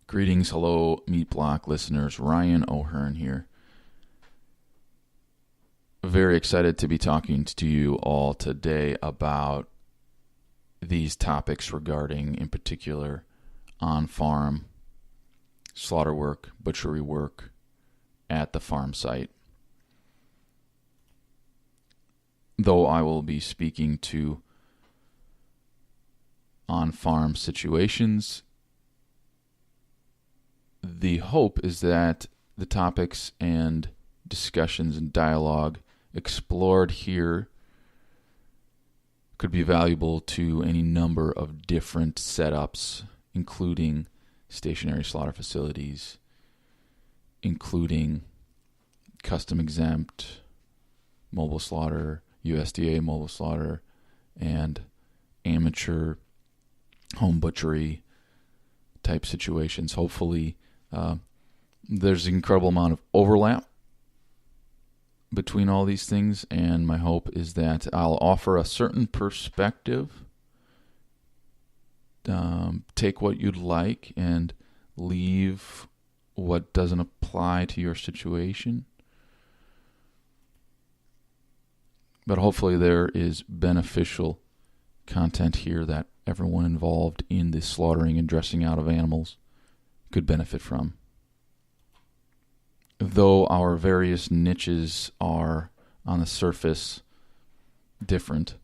Greetings, hello, Meat Block listeners. Ryan O'Hearn here. Very excited to be talking to you all today about these topics regarding, in particular, on-farm slaughter work, butchery work at the farm site. Though I will be speaking to on-farm situations, the hope is that the topics and discussions and dialogue explored here could be valuable to any number of different setups, including stationary slaughter facilities, including custom exempt, mobile slaughter, USDA mobile slaughter, and amateur home butchery type situations. Hopefully, there's an incredible amount of overlap between all these things, and my hope is that I'll offer a certain perspective, take what you'd like, and leave what doesn't apply to your situation. But hopefully there is beneficial content here that everyone involved in the slaughtering and dressing out of animals could benefit from. Though our various niches are on the surface different,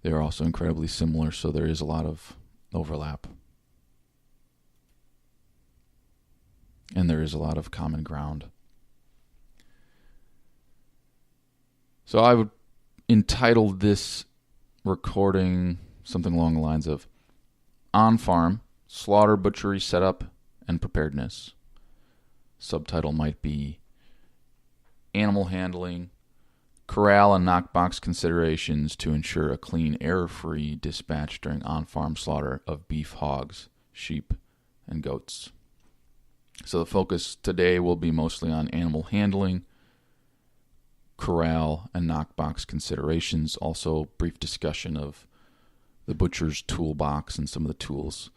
they are also incredibly similar, so there is a lot of overlap. And there is a lot of common ground. So I would entitle this recording something along the lines of On-Farm Slaughter, Butchery, Setup, and Preparedness. Subtitle might be Animal Handling, Corral and Knockbox Considerations to Ensure a Clean, Error-Free Dispatch During On-Farm Slaughter of Beef, Hogs, Sheep, and Goats. So the focus today will be mostly on animal handling, corral, and knockbox considerations. Also, brief discussion of the butcher's toolbox and some of the tools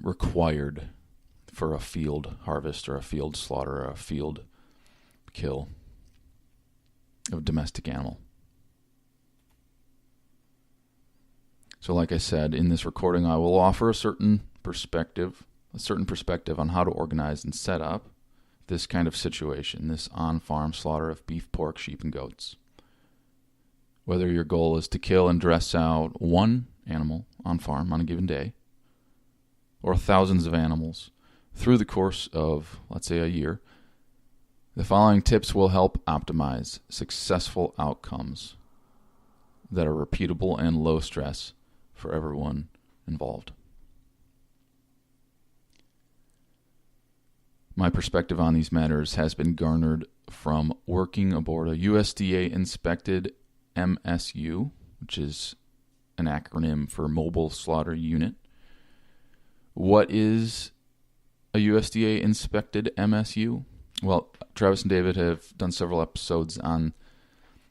required for a field harvest or a field slaughter or a field kill of a domestic animal. So like I said, in this recording I will offer a certain perspective on how to organize and set up this kind of situation, this on-farm slaughter of beef, pork, sheep, and goats. Whether your goal is to kill and dress out one animal on farm on a given day, or thousands of animals through the course of, let's say, a year, the following tips will help optimize successful outcomes that are repeatable and low stress for everyone involved. My perspective on these matters has been garnered from working aboard a USDA-inspected MSU, which is an acronym for Mobile Slaughter Unit. What is a USDA-inspected MSU? Well, Travis and David have done several episodes on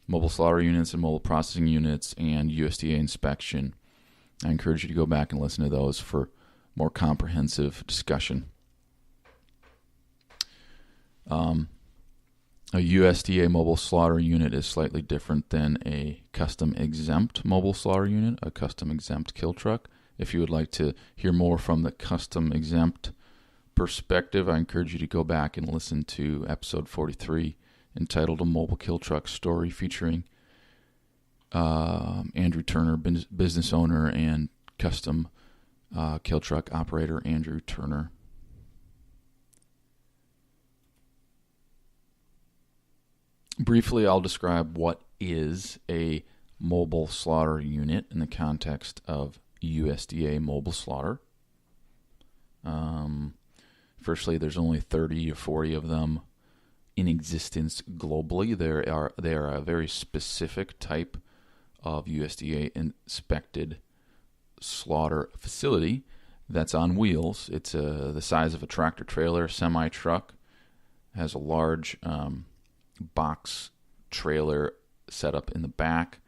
mobile slaughter units and mobile processing units and USDA inspection. I encourage you to go back and listen to those for more comprehensive discussion. A USDA mobile slaughter unit is slightly different than a custom exempt mobile slaughter unit, a custom exempt kill truck. If you would like to hear more from the custom exempt perspective, I encourage you to go back and listen to episode 43 entitled A Mobile Kill Truck Story, featuring Andrew Turner, business owner and custom kill truck operator Andrew Turner. Briefly, I'll describe what is a mobile slaughter unit in the context of USDA mobile slaughter. Firstly, there's only 30 or 40 of them in existence globally. They are a very specific type of USDA inspected slaughter facility that's on wheels. It's the size of a tractor trailer, semi-truck, has a large box trailer set up in the back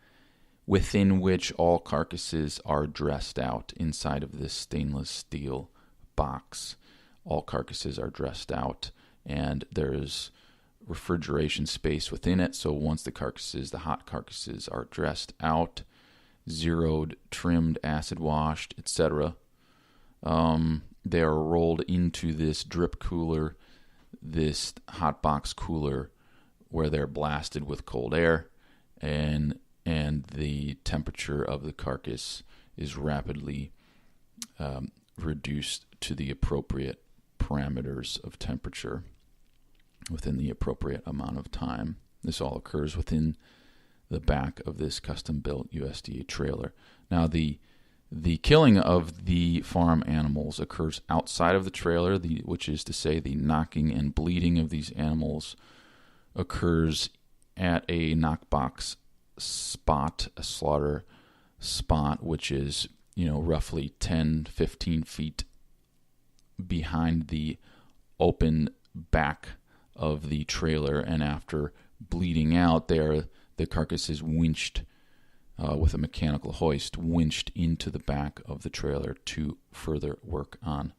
within which all carcasses are dressed out inside of this stainless steel box. All carcasses are dressed out, and there's refrigeration space within it. So once the hot carcasses are dressed out, zeroed, trimmed, acid washed, etc., they are rolled into this drip cooler, this hot box cooler, where they're blasted with cold air, and the temperature of the carcass is rapidly reduced to the appropriate parameters of temperature within the appropriate amount of time. This all occurs within the back of this custom-built USDA trailer. Now, the killing of the farm animals occurs outside of the trailer, which is to say the knocking and bleeding of these animals occurs at a knockbox spot, a slaughter spot, which is, roughly 10, 15 feet behind the open back of the trailer. And after bleeding out, the carcass is winched with a mechanical hoist, winched into the back of the trailer to further work on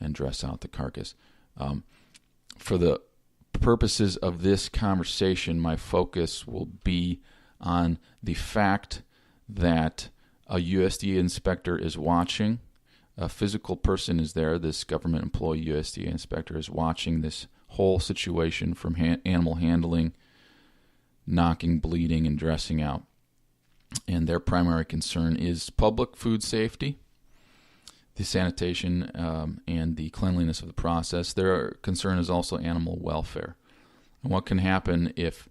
and dress out the carcass. For the purposes of this conversation, my focus will be on the fact that a USDA inspector is watching. A physical person is there. This government employee USDA inspector is watching this whole situation from animal handling, knocking, bleeding, and dressing out. And their primary concern is public food safety, the sanitation, and the cleanliness of the process. Their concern is also animal welfare. And what can happen if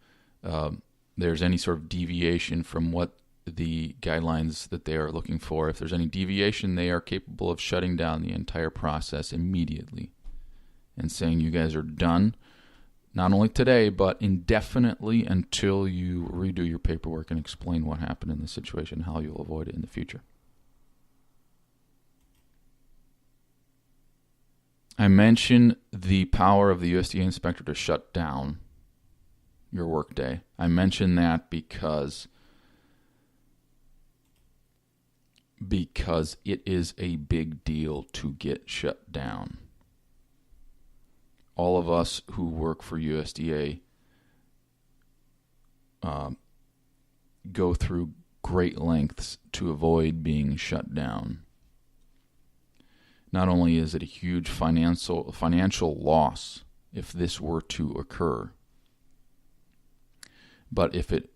there's any sort of deviation from what the guidelines that they are looking for. If there's any deviation, they are capable of shutting down the entire process immediately and saying, you guys are done, not only today, but indefinitely until you redo your paperwork and explain what happened in the situation, how you'll avoid it in the future. I mentioned the power of the USDA inspector to shut down your workday. I mention that because it is a big deal to get shut down. All of us who work for USDA go through great lengths to avoid being shut down. Not only is it a huge financial loss if this were to occur, but if it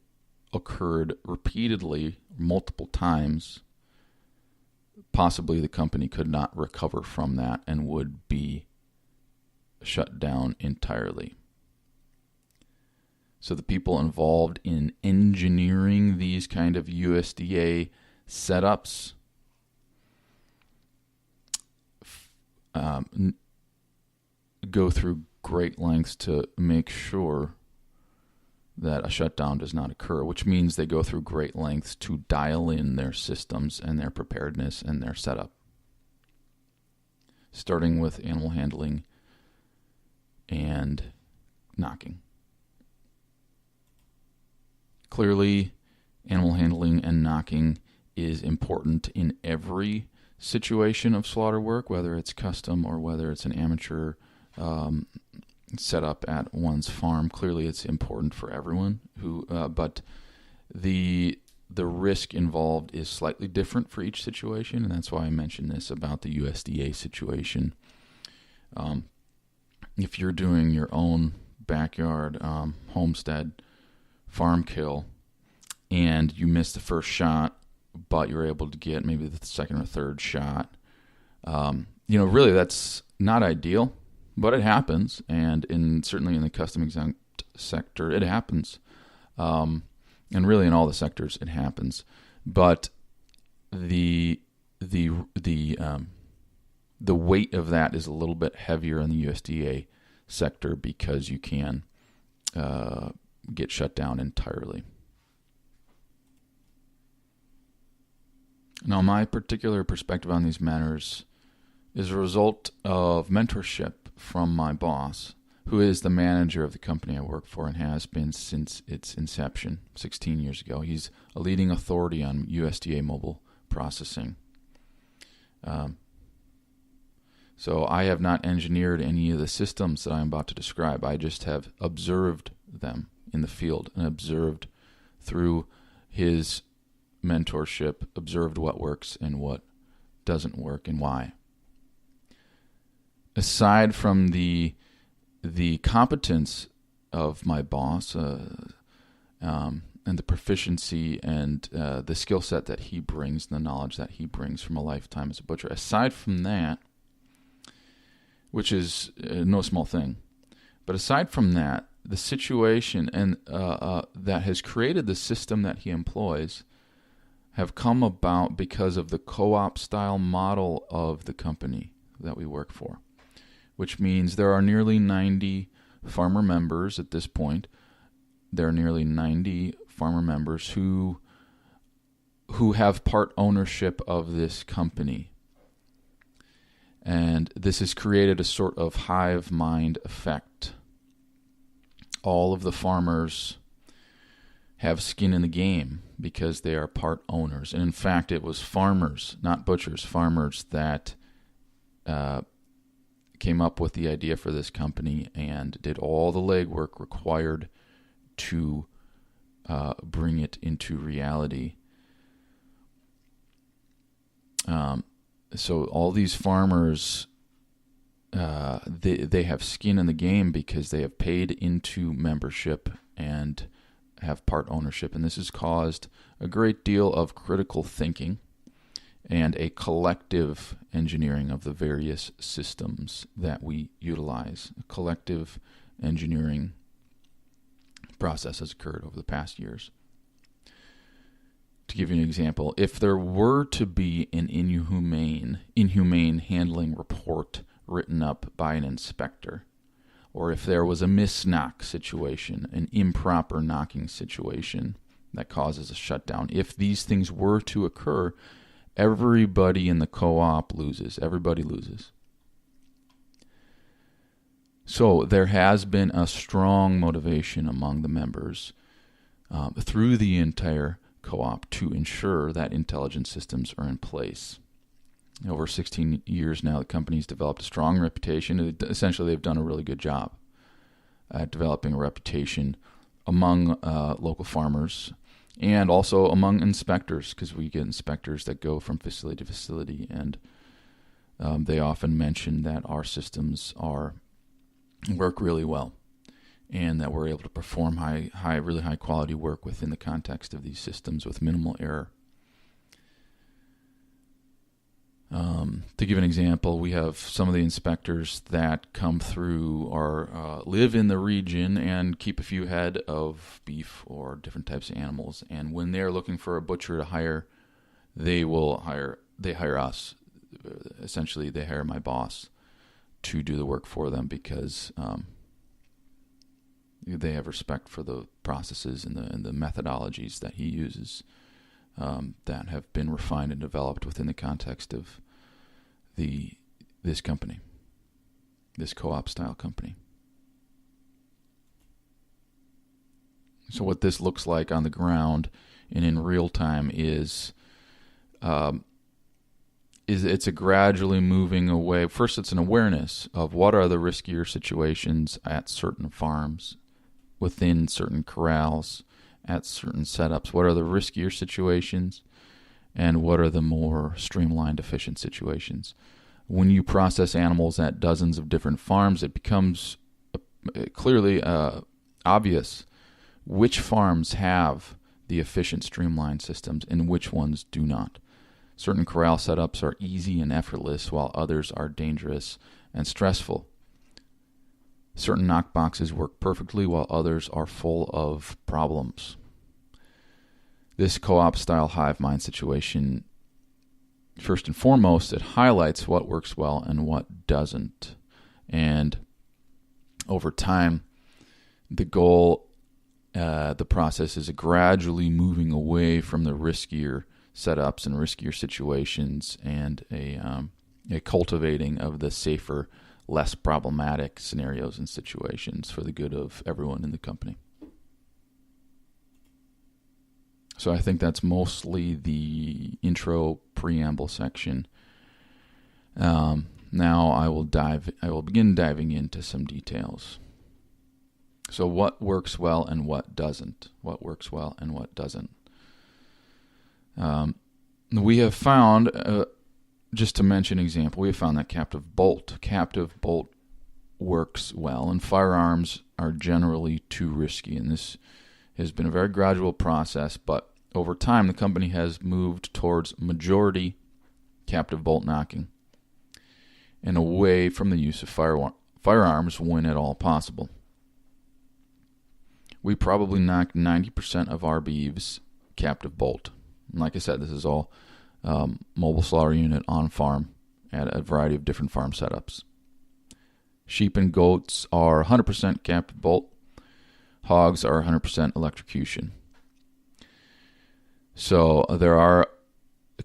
occurred repeatedly, multiple times, possibly the company could not recover from that and would be shut down entirely. So the people involved in engineering these kind of USDA setups go through great lengths to make sure that a shutdown does not occur, which means they go through great lengths to dial in their systems and their preparedness and their setup. Starting with animal handling and knocking. Clearly, animal handling and knocking is important in every situation of slaughter work, whether it's custom or whether it's an amateur set up at one's farm. Clearly, it's important for everyone but the risk involved is slightly different for each situation, and that's why I mentioned this about the USDA situation. If you're doing your own backyard homestead farm kill and you miss the first shot, but you're able to get maybe the second or third shot, really that's not ideal. But it happens, and certainly in the custom exempt sector, it happens, and really in all the sectors, it happens. But the weight of that is a little bit heavier in the USDA sector because you can get shut down entirely. Now, my particular perspective on these matters is a result of mentorship from my boss, who is the manager of the company I work for and has been since its inception 16 years ago. He's a leading authority on USDA mobile processing. So I have not engineered any of the systems that I'm about to describe. I just have observed them in the field and observed through his mentorship, observed what works and what doesn't work and why. Aside from the competence of my boss and the proficiency and the skill set that he brings, the knowledge that he brings from a lifetime as a butcher, aside from that, which is no small thing, but aside from that, the situation and that has created the system that he employs have come about because of the co-op style model of the company that we work for, which means there are nearly 90 farmer members at this point. There are nearly 90 farmer members who have part ownership of this company. And this has created a sort of hive mind effect. All of the farmers have skin in the game because they are part owners. And in fact, it was farmers, not butchers, farmers that came up with the idea for this company and did all the legwork required to bring it into reality. So all these farmers, they have skin in the game because they have paid into membership and have part ownership. And this has caused a great deal of critical thinking and a collective engineering of the various systems that we utilize. A collective engineering process has occurred over the past years. To give you an example, if there were to be an inhumane handling report written up by an inspector, or if there was a misknock situation, an improper knocking situation that causes a shutdown, if these things were to occur, everybody in the co-op loses. Everybody loses. So there has been a strong motivation among the members through the entire co-op to ensure that intelligence systems are in place. Over 16 years now, the company's developed a strong reputation. Essentially, they've done a really good job at developing a reputation among local farmers and also among inspectors, because we get inspectors that go from facility to facility, and they often mention that our systems work really well, and that we're able to perform really high quality work within the context of these systems with minimal error. To give an example, we have some of the inspectors that come through or live in the region and keep a few head of beef or different types of animals. And when they're looking for a butcher to hire, they hire us. Essentially, they hire my boss to do the work for them because they have respect for the processes and the methodologies that he uses that have been refined and developed within the context of this company, this co-op style company. So what this looks like on the ground and in real time is it's a gradually moving away. First, it's an awareness of what are the riskier situations at certain farms, within certain corrals, at certain setups. What are the riskier situations, and what are the more streamlined, efficient situations? When you process animals at dozens of different farms, it becomes clearly obvious which farms have the efficient, streamlined systems and which ones do not. Certain corral setups are easy and effortless, while others are dangerous and stressful. Certain knock boxes work perfectly, while others are full of problems. This co-op style hive mind situation, first and foremost, it highlights what works well and what doesn't. And over time, the goal, the process is gradually moving away from the riskier setups and riskier situations and a cultivating of the safer, less problematic scenarios and situations for the good of everyone in the company. So I think that's mostly the intro preamble section. Now I will begin diving into some details. So what works well and what doesn't? What works well and what doesn't? We have found, just to mention an example, we have found that captive bolt works well, and firearms are generally too risky. And this has been a very gradual process, but over time the company has moved towards majority captive bolt knocking and away from the use of firearms when at all possible. We probably knock 90% of our beeves captive bolt. And like I said, this is all mobile slaughter unit on farm at a variety of different farm setups. Sheep and goats are 100% captive bolt. Hogs are 100% electrocution. So there are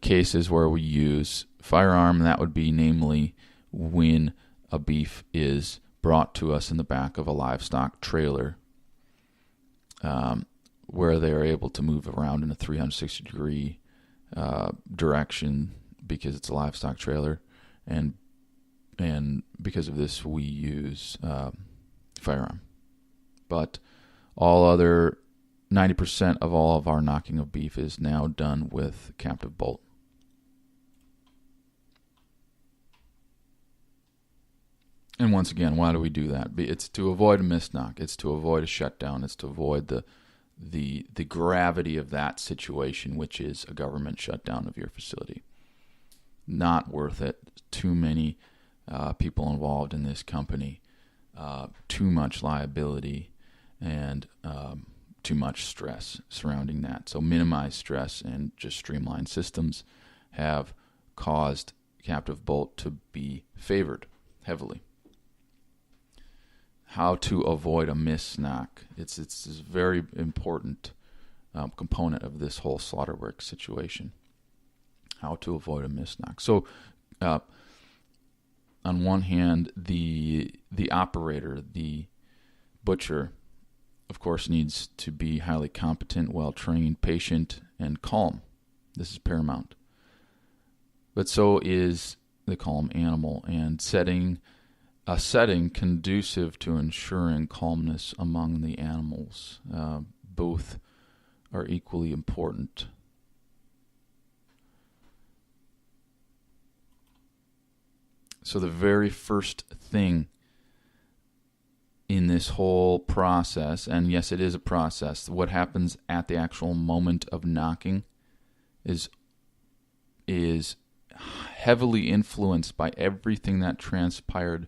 cases where we use firearm, and that would be namely when a beef is brought to us in the back of a livestock trailer, where they are able to move around in a 360-degree direction because it's a livestock trailer, and because of this we use firearm. But all other 90% of all of our knocking of beef is now done with captive bolt. And once again, why do we do that? It's to avoid a missed knock. It's to avoid a shutdown. It's to avoid the gravity of that situation, which is a government shutdown of your facility. Not worth it. Too many people involved in this company. Too much liability and too much stress surrounding that. So minimize stress and just streamline systems have caused captive bolt to be favored heavily. How to avoid a miss knock. It's a very important component of this whole slaughter work situation. How to avoid a miss knock. So on one hand, the operator, the butcher, of course, needs to be highly competent, well-trained, patient, and calm. This is paramount. But so is the calm animal, and a setting conducive to ensuring calmness among the animals. Both are equally important. So the very first thing in this whole process, and yes, it is a process, what happens at the actual moment of knocking is heavily influenced by everything that transpired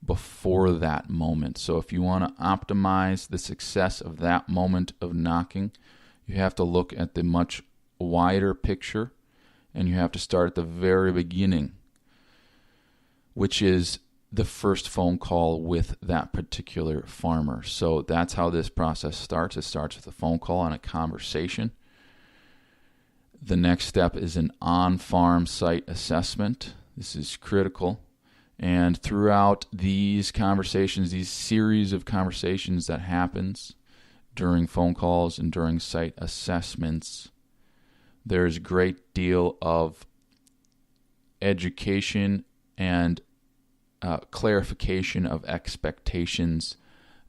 before that moment. So if you want to optimize the success of that moment of knocking, you have to look at the much wider picture, and you have to start at the very beginning, which is the first phone call with that particular farmer. So that's how this process starts. It starts with a phone call and a conversation. The next step is an on-farm site assessment. This is critical. And throughout these conversations, these series of conversations that happens during phone calls and during site assessments, there's a great deal of education and clarification of expectations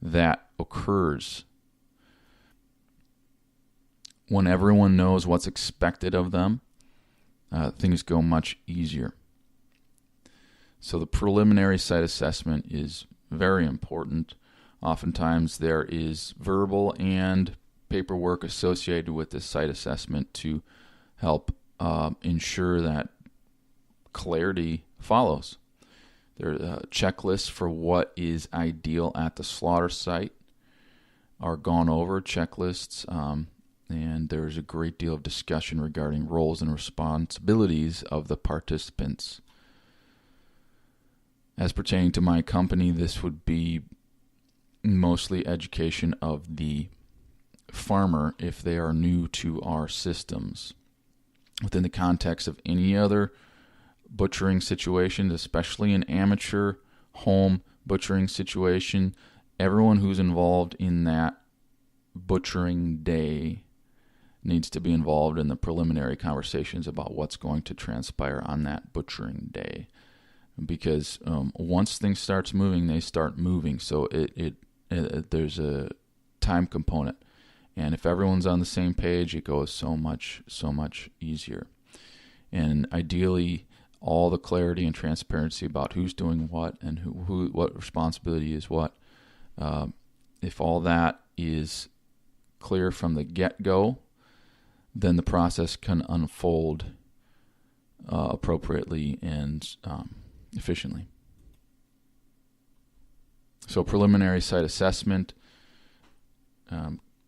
that occurs. When everyone knows what's expected of them, things go much easier. So the preliminary site assessment is very important. Oftentimes there is verbal and paperwork associated with this site assessment to help ensure that clarity follows. There are checklists for what is ideal at the slaughter site are gone over, checklists, and there's a great deal of discussion regarding roles and responsibilities of the participants. As pertaining to my company, this would be mostly education of the farmer if they are new to our systems. Within the context of any other butchering situations, especially an amateur home butchering situation, everyone who's involved in that butchering day needs to be involved in the preliminary conversations about what's going to transpire on that butchering day. Because once things starts moving, they start moving. So there's a time component. And if everyone's on the same page, it goes so much easier. And ideally, all the clarity and transparency about who's doing what and who what responsibility is what. If all that is clear from the get-go, then the process can unfold appropriately and efficiently. So preliminary site assessment,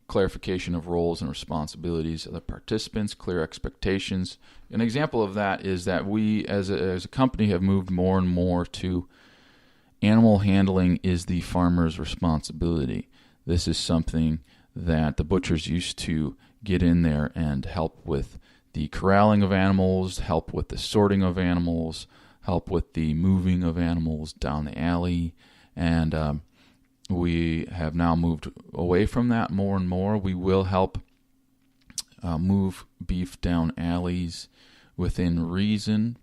clarification of roles and responsibilities of the participants, clear expectations. An example of that is that we as a company have moved more and more to animal handling is the farmer's responsibility. This is something that the butchers used to get in there and help with the corralling of animals, help with the sorting of animals, help with the moving of animals down the alley. And we have now moved away from that more and more. We will help move beef down alleys within reason,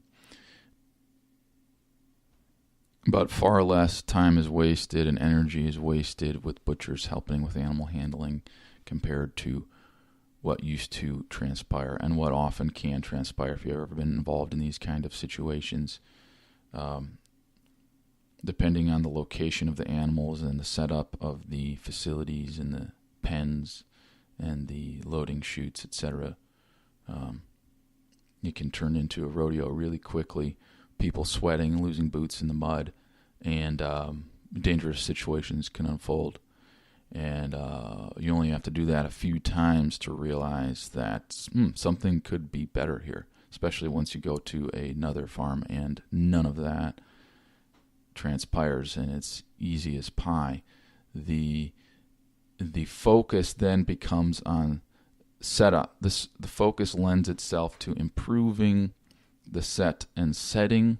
but far less time is wasted and energy is wasted with butchers helping with animal handling compared to what used to transpire and what often can transpire if you've ever been involved in these kind of situations. Depending on the location of the animals and the setup of the facilities and the pens and the loading chutes, etc., it can turn into a rodeo really quickly. People sweating, losing boots in the mud, and dangerous situations can unfold. And you only have to do that a few times to realize that something could be better here, especially once you go to another farm and none of that transpires and it's easy as pie. The focus then becomes on setup. The focus lends itself to improving the set and setting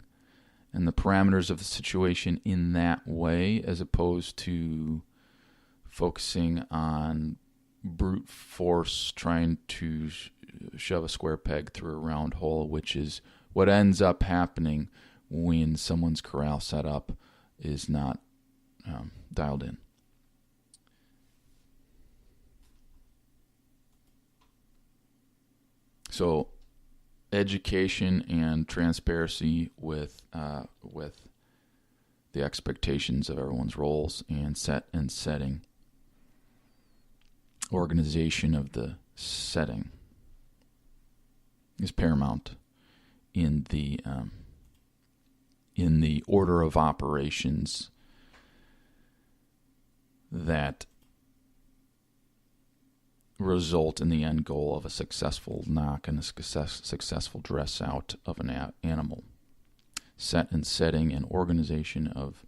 and the parameters of the situation in that way, as opposed to focusing on brute force trying to shove a square peg through a round hole, which is what ends up happening when someone's corral setup is not dialed in. So education and transparency with the expectations of everyone's roles and setting. Organization of the setting is paramount in the order of operations that result in the end goal of a successful knock and a successful dress out of an animal. Set and setting and organization of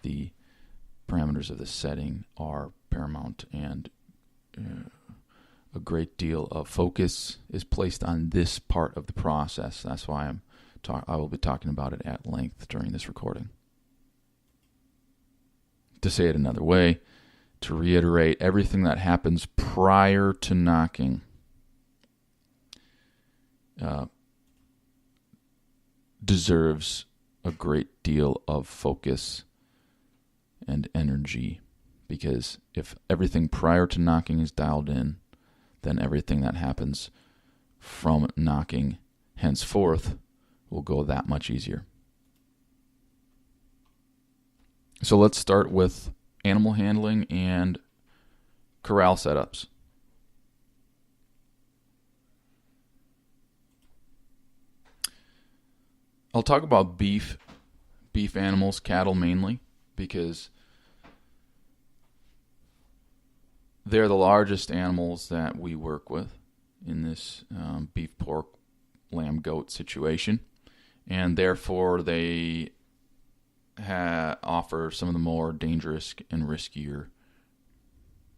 the parameters of the setting are paramount, and a great deal of focus is placed on this part of the process. That's why I will be talking about it at length during this recording. To say it another way, to reiterate, everything that happens prior to knocking deserves a great deal of focus and energy, because if everything prior to knocking is dialed in, then everything that happens from knocking henceforth will go that much easier. So let's start with animal handling and corral setups. I'll talk about beef animals, cattle mainly, because they're the largest animals that we work with in this beef, pork, lamb, goat situation, and therefore they offer some of the more dangerous and riskier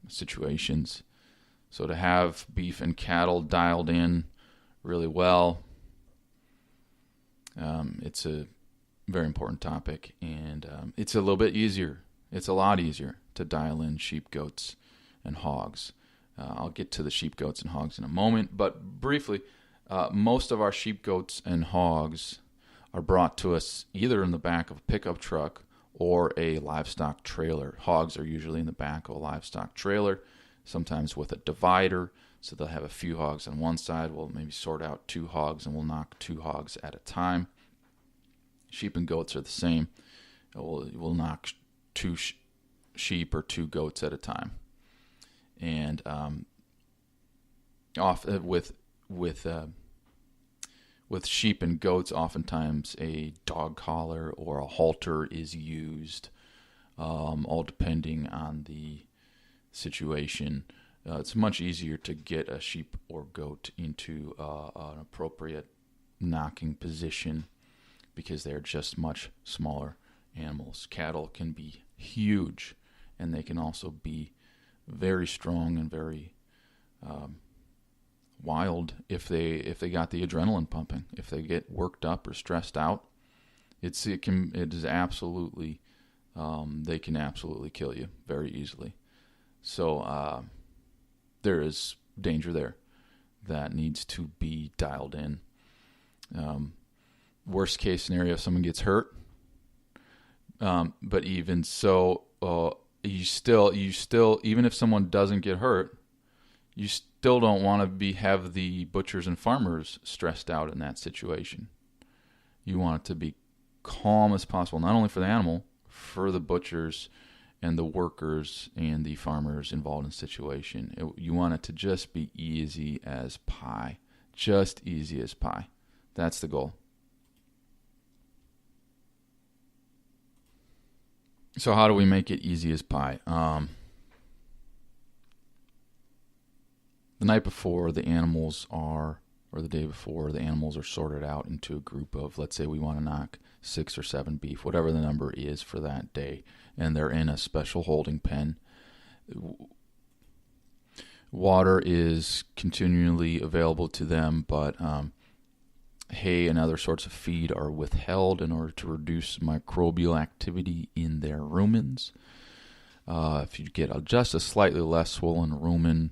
situations. So to have beef and cattle dialed in really well, it's a very important topic, and it's a little bit easier. It's a lot easier to dial in sheep, goats, and hogs. I'll get to the sheep, goats, and hogs in a moment, but briefly, most of our sheep, goats, and hogs are brought to us either in the back of a pickup truck or a livestock trailer. Hogs are usually in the back of a livestock trailer, sometimes with a divider, so they'll have a few hogs on one side. We'll maybe sort out 2 hogs, and we'll knock 2 hogs at a time. Sheep and goats are the same. We'll knock 2 sheep or 2 goats at a time. And with sheep and goats, oftentimes a dog collar or a halter is used, all depending on the situation. It's much easier to get a sheep or goat into an appropriate knocking position because they're just much smaller animals. Cattle can be huge, and they can also be very strong and very wild if they got the adrenaline pumping. If they get worked up or stressed out, it is absolutely they can absolutely kill you very easily. So there is danger there that needs to be dialed in. Worst case scenario, someone gets hurt, but even so, you still even if someone doesn't get hurt, you still don't want to have the butchers and farmers stressed out in that situation. You want it to be calm as possible, not only for the animal, for the butchers and the workers and the farmers involved in the situation. You want it to just be easy as pie. Just easy as pie. That's the goal. So how do we make it easy as pie? The night before the animals are, or the day before, the animals are sorted out into a group of, let's say we want to knock 6 or 7 beef, whatever the number is for that day, and they're in a special holding pen. Water is continually available to them, but hay and other sorts of feed are withheld in order to reduce microbial activity in their rumens. If you get just a slightly less swollen rumen,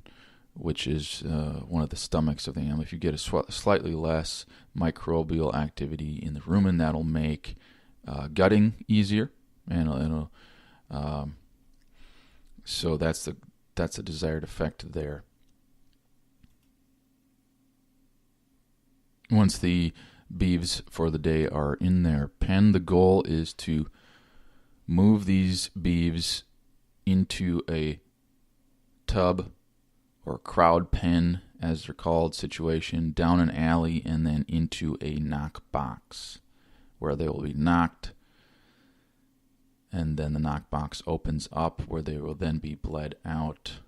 which is one of the stomachs of the animal, if you get a slightly less microbial activity in the rumen, that'll make gutting easier, and so that's a desired effect there. Once the beeves for the day are in their pen, the goal is to move these beeves into a tub or crowd pen, as they're called, situation, down an alley, and then into a knock box where they will be knocked, and then the knock box opens up where they will then be bled out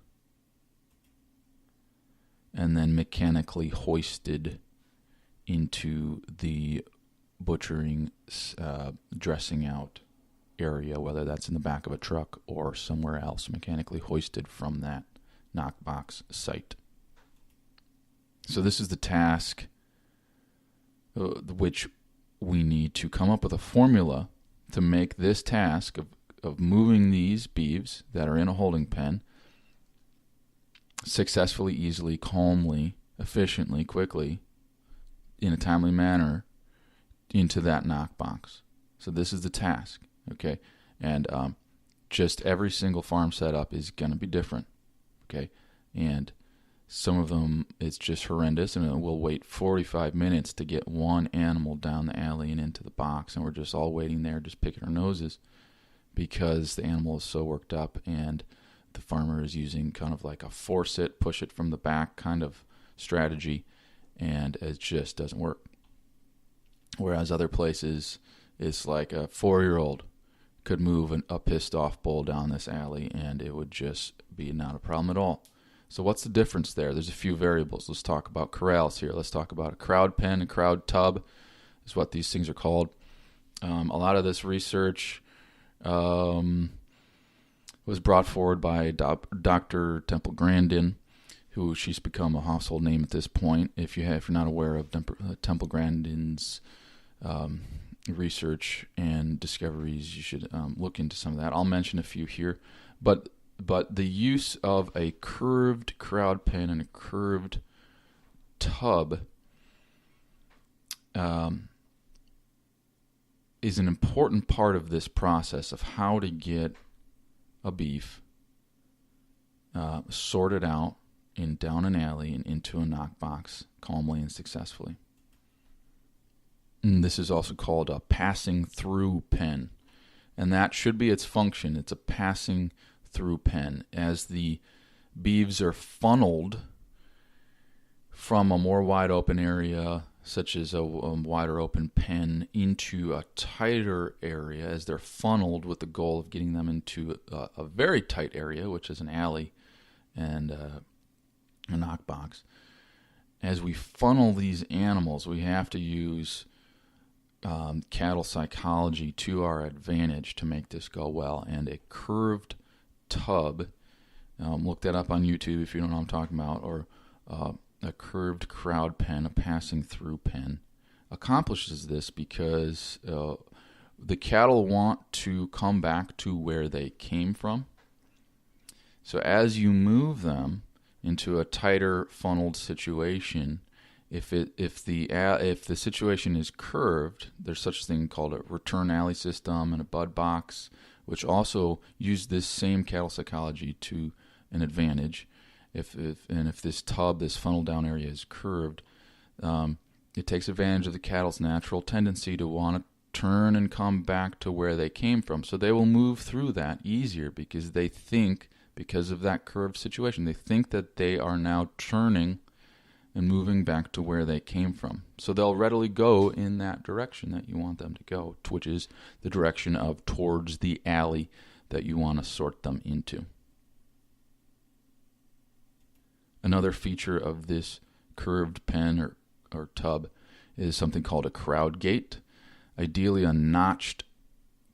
and then mechanically hoisted into the butchering, dressing out area, whether that's in the back of a truck or somewhere else, mechanically hoisted from that knockbox site. So this is the task which we need to come up with a formula to make this task of moving these beeves that are in a holding pen successfully, easily, calmly, efficiently, quickly, in a timely manner into that knock box. So this is the task, okay? And just every single farm setup is going to be different, okay? And some of them, it's just horrendous, and we'll wait 45 minutes to get one animal down the alley and into the box, and we're just all waiting there, just picking our noses, because the animal is so worked up, and the farmer is using kind of like a force it, push it from the back kind of strategy, and it just doesn't work. Whereas other places, it's like a 4-year-old could move a pissed off bull down this alley, and it would just be not a problem at all. So what's the difference there? There's a few variables. Let's talk about corrals here. Let's talk about a crowd pen, a crowd tub is what these things are called. A lot of this research was brought forward by Dr. Temple Grandin, who she's become a household name at this point. If you're not aware of Temple Grandin's research and discoveries, you should look into some of that. I'll mention a few here, but the use of a curved crowd pen and a curved tub is an important part of this process of how to get a beef sorted out down an alley and into a knock box calmly and successfully. And this is also called a passing through pen, and that should be its function. It's a passing through pen. As the beeves are funneled from a more wide open area, such as a wider open pen, into a tighter area, as they're funneled with the goal of getting them into a very tight area, which is an alley and a knock box. As we funnel these animals, we have to use cattle psychology to our advantage to make this go well. And a curved tub, look that up on YouTube if you don't know what I'm talking about, or a curved crowd pen, a passing through pen, accomplishes this because the cattle want to come back to where they came from. So as you move them into a tighter funneled situation, if the situation is curved, there's such a thing called a return alley system and a bud box, which also use this same cattle psychology to an advantage. If this tub, this funnel down area is curved, it takes advantage of the cattle's natural tendency to want to turn and come back to where they came from. So they will move through that easier because they think, because of that curved situation, they think that they are now turning and moving back to where they came from. So they'll readily go in that direction that you want them to go, which is the direction of towards the alley that you want to sort them into. Another feature of this curved pen or tub is something called a crowd gate. Ideally, a notched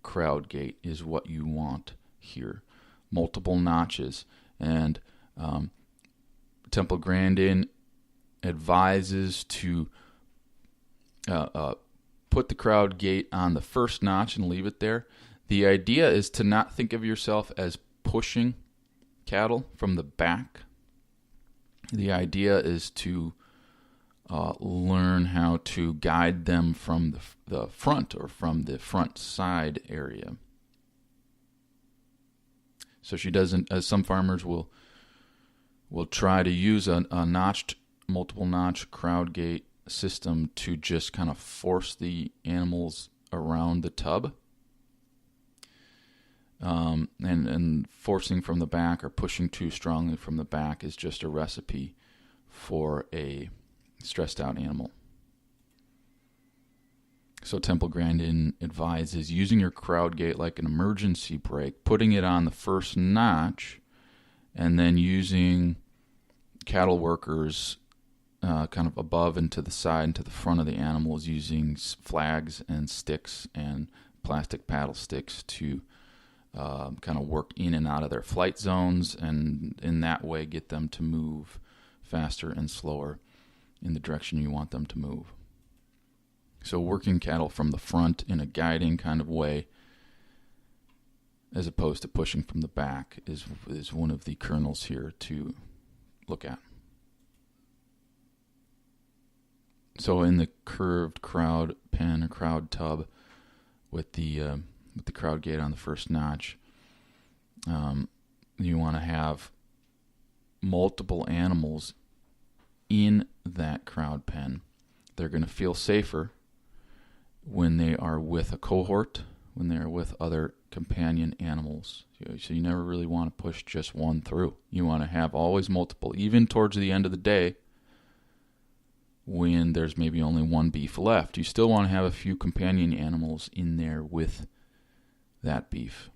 crowd gate is what you want here. Multiple notches. And Temple Grandin advises to put the crowd gate on the first notch and leave it there. The idea is to not think of yourself as pushing cattle from the back. The idea is to learn how to guide them from the front or from the front side area. So she doesn't, as some farmers will try to use a notched, multiple notch crowd gate system to just kind of force the animals around the tub. And forcing from the back or pushing too strongly from the back is just a recipe for a stressed out animal. So Temple Grandin advises using your crowd gate like an emergency brake, putting it on the first notch, and then using cattle workers kind of above and to the side and to the front of the animals, using flags and sticks and plastic paddle sticks to kind of work in and out of their flight zones, and in that way get them to move faster and slower in the direction you want them to move. So working cattle from the front in a guiding kind of way, as opposed to pushing from the back, is one of the kernels here to look at. So in the curved crowd pen or crowd tub with the crowd gate on the first notch, you want to have multiple animals in that crowd pen. They're going to feel safer when they are with a cohort, when they are with other companion animals. So you never really want to push just one through. You want to have always multiple, even towards the end of the day when there's maybe only one beef left. You still want to have a few companion animals in there with that beef.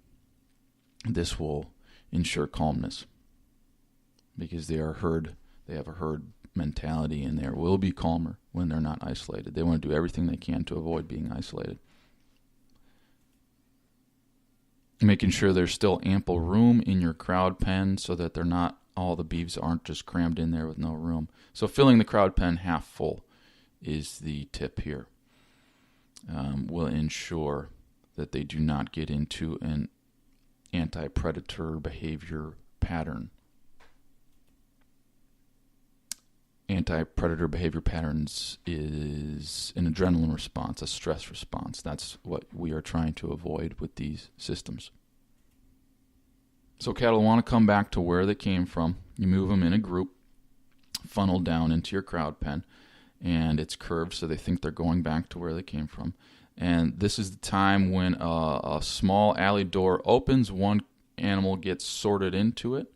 This will ensure calmness because they have a herd mentality, and they will be calmer when they're not isolated. They want to do everything they can to avoid being isolated. Making sure there's still ample room in your crowd pen so that all the beeves aren't just crammed in there with no room. So filling the crowd pen half full is the tip here. will ensure that they do not get into an anti-predator behavior pattern. Anti-predator behavior patterns is an adrenaline response, a stress response. That's what we are trying to avoid with these systems. So cattle want to come back to where they came from. You move them in a group, funneled down into your crowd pen, and it's curved so they think they're going back to where they came from. And this is the time when a small alley door opens, one animal gets sorted into it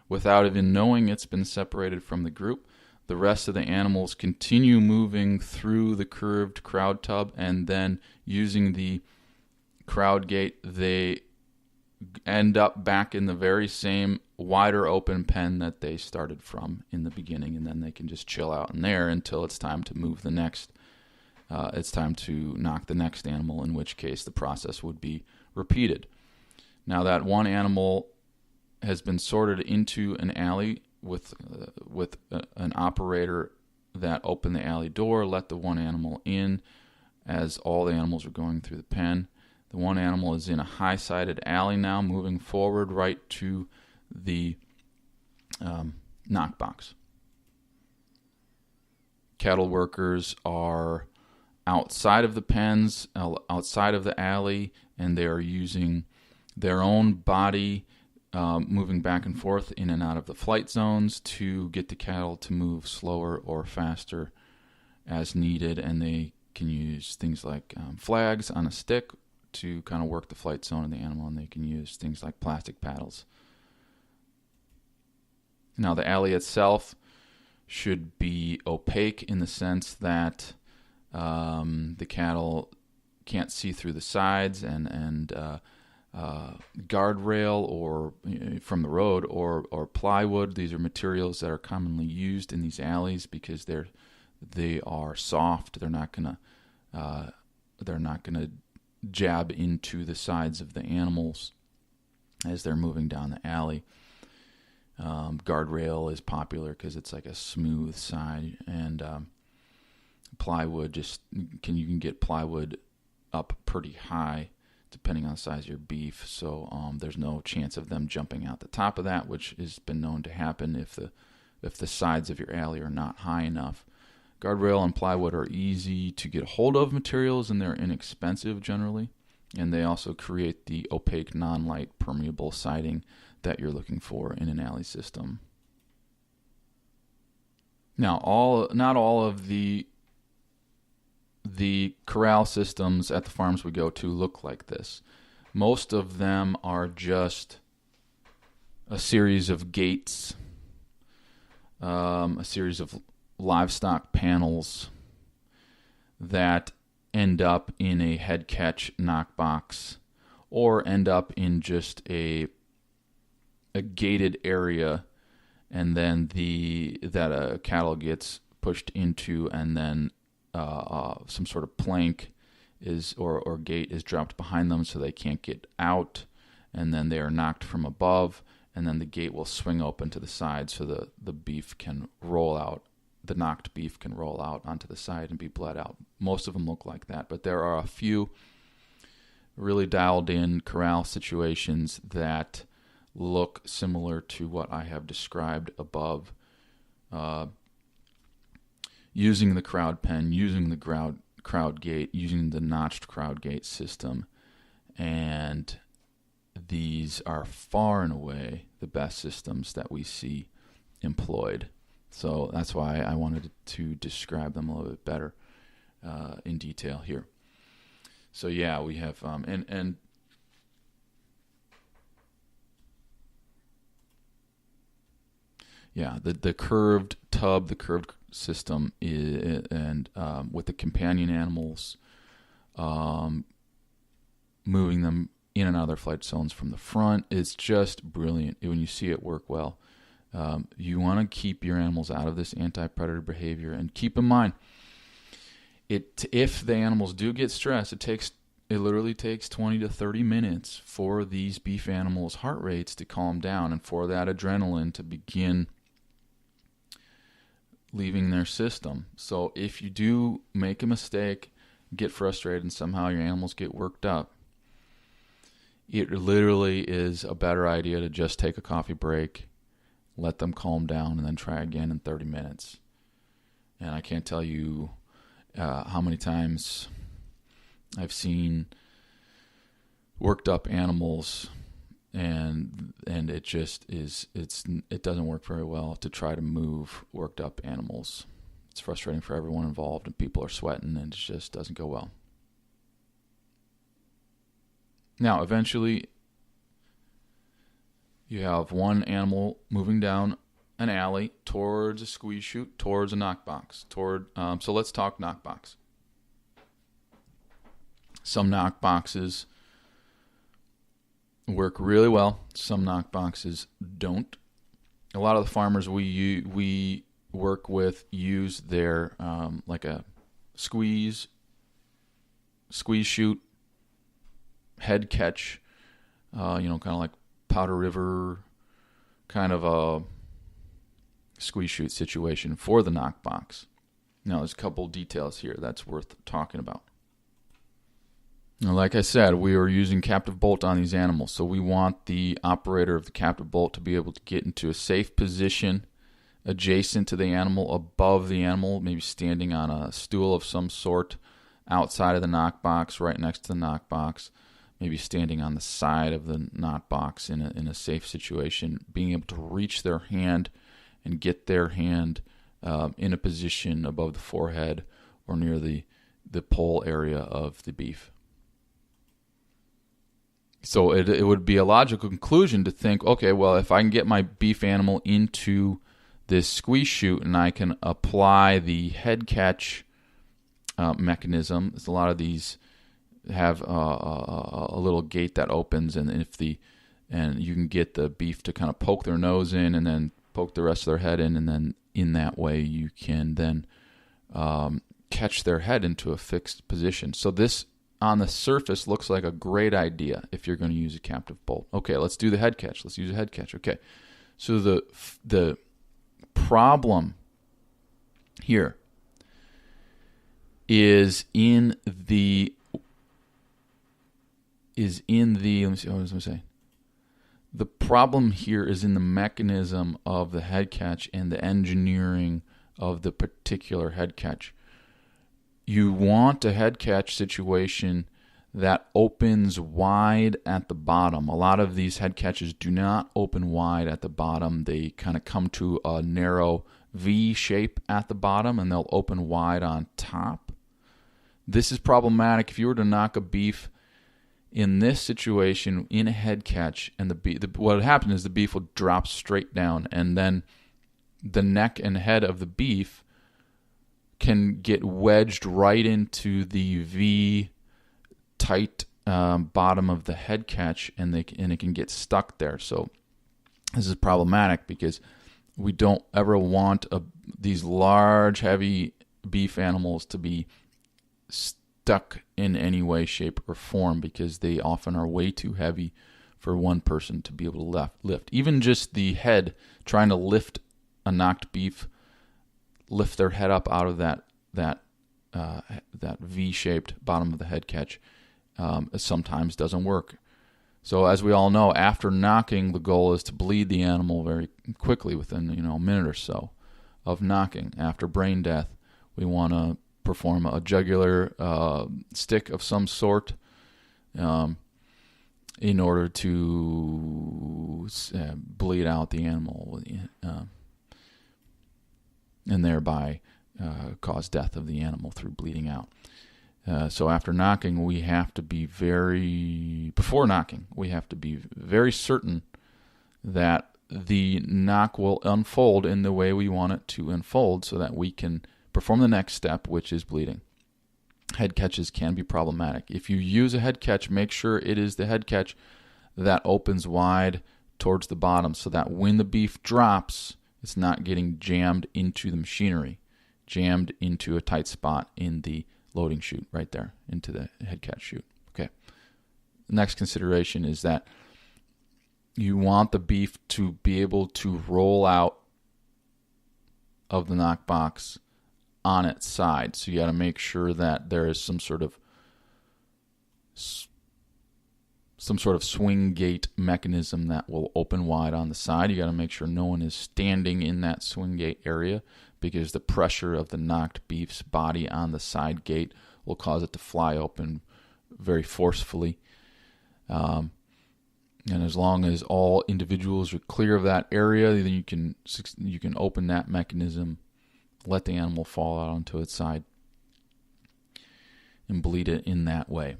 without even knowing it's been separated from the group. The rest of the animals continue moving through the curved crowd tub, and then using the crowd gate, they end up back in the very same wider open pen that they started from in the beginning, and then they can just chill out in there until it's time to move the next. It's time to knock the next animal, in which case the process would be repeated. Now that one animal has been sorted into an alley with an operator that opened the alley door, let the one animal in as all the animals are going through the pen. The one animal is in a high-sided alley now, moving forward right to the knock box. Cattle workers are outside of the pens, outside of the alley, and they are using their own body, moving back and forth in and out of the flight zones to get the cattle to move slower or faster as needed. And they can use things like flags on a stick to kind of work the flight zone of the animal, and they can use things like plastic paddles. Now the alley itself should be opaque in the sense that the cattle can't see through the sides, and guardrail or from the road or plywood. These are materials that are commonly used in these alleys because they are soft. They're not gonna jab into the sides of the animals as they're moving down the alley. Guardrail is popular because it's like a smooth side, and plywood you can get plywood up pretty high depending on the size of your beef, so there's no chance of them jumping out the top of that, which has been known to happen if the sides of your alley are not high enough. Guardrail and plywood are easy to get a hold of materials, and they're inexpensive generally, and they also create the opaque, non-light, permeable siding that you're looking for in an alley system. Now, not all of the corral systems at the farms we go to look like this. Most of them are just a series of gates, a series of livestock panels that end up in a head catch knock box, or end up in just a gated area, and then that a cattle gets pushed into, and then some sort of plank or gate is dropped behind them so they can't get out, and then they are knocked from above, and then the gate will swing open to the side so the beef can roll out. The knocked beef can roll out onto the side and be bled out. Most of them look like that, but there are a few really dialed in corral situations that look similar to what I have described above. Using the crowd pen, using the crowd gate, using the notched crowd gate system, and these are far and away the best systems that we see employed. So that's why I wanted to describe them a little bit better in detail here. So yeah, we have and yeah, the curved tub, the curved system, and with the companion animals, moving them in and out of their flight zones from the front, it's just brilliant when you see it work well. You want to keep your animals out of this anti-predator behavior, and keep in mind, if the animals do get stressed, it literally takes 20 to 30 minutes for these beef animals' heart rates to calm down and for that adrenaline to begin leaving their system. So if you do make a mistake get frustrated and somehow your animals get worked up, it literally is a better idea to just take a coffee break, let them calm down, and then try again in 30 minutes. And I can't tell you how many times I've seen worked up animals, and it just it doesn't work very well to try to move worked up animals. It's frustrating for everyone involved, and people are sweating, and it just doesn't go well. Now, eventually, you have one animal moving down an alley towards a squeeze chute, towards a knockbox. So let's talk knockbox. Some knockboxes work really well. Some knockboxes don't. A lot of the farmers we work with use their like a squeeze chute, head catch, kind of like Powder River, kind of a squeeze chute situation for the knockbox. Now, there's a couple details here that's worth talking about. Now, like I said, we are using captive bolt on these animals, so we want the operator of the captive bolt to be able to get into a safe position adjacent to the animal, above the animal, maybe standing on a stool of some sort outside of the knockbox, right next to the knockbox, maybe standing on the side of the knockbox in a safe situation, being able to reach their hand and get their hand in a position above the forehead or near the pole area of the beef. So it would be a logical conclusion to think, okay, well, if I can get my beef animal into this squeeze chute and I can apply the head catch mechanism, a lot of these have a little gate that opens, and you can get the beef to kind of poke their nose in and then poke the rest of their head in, and then in that way you can then catch their head into a fixed position. So this, on the surface, looks like a great idea if you're going to use a captive bolt. Okay, let's do the head catch. Let's use a head catch. Okay, so the problem here is in the let me see what I was going to say. The problem here is in the mechanism of the head catch and the engineering of the particular head catch. You want a head catch situation that opens wide at the bottom. A lot of these head catches do not open wide at the bottom. They kind of come to a narrow V shape at the bottom, and they'll open wide on top. This is problematic if you were to knock a beef in this situation in a head catch, and what would happen is the beef will drop straight down, and then the neck and head of the beef can get wedged right into the V tight bottom of the head catch, and it can get stuck there. So this is problematic because we don't ever want these large, heavy beef animals to be stuck in any way, shape, or form, because they often are way too heavy for one person to be able to lift. Even just the head, trying to lift a knocked beef, lift their head up out of that V-shaped bottom of the head catch, sometimes doesn't work. So as we all know, after knocking, the goal is to bleed the animal very quickly within a minute or so of knocking. After brain death, we want to perform a jugular stick of some sort in order to bleed out the animal and thereby cause death of the animal through bleeding out. So after knocking, before knocking, we have to be very certain that the knock will unfold in the way we want it to unfold so that we can perform the next step, which is bleeding. Head catches can be problematic. If you use a head catch, make sure it is the head catch that opens wide towards the bottom so that when the beef drops, it's not getting jammed into the machinery, jammed into a tight spot in the loading chute right there, into the head catch chute. Okay. The next consideration is that you want the beef to be able to roll out of the knockbox on its side. So you got to make sure that there is some sort of swing gate mechanism that will open wide on the side. You got to make sure no one is standing in that swing gate area, because the pressure of the knocked beef's body on the side gate will cause it to fly open very forcefully. And as long as all individuals are clear of that area, then you can open that mechanism, let the animal fall out onto its side, and bleed it in that way.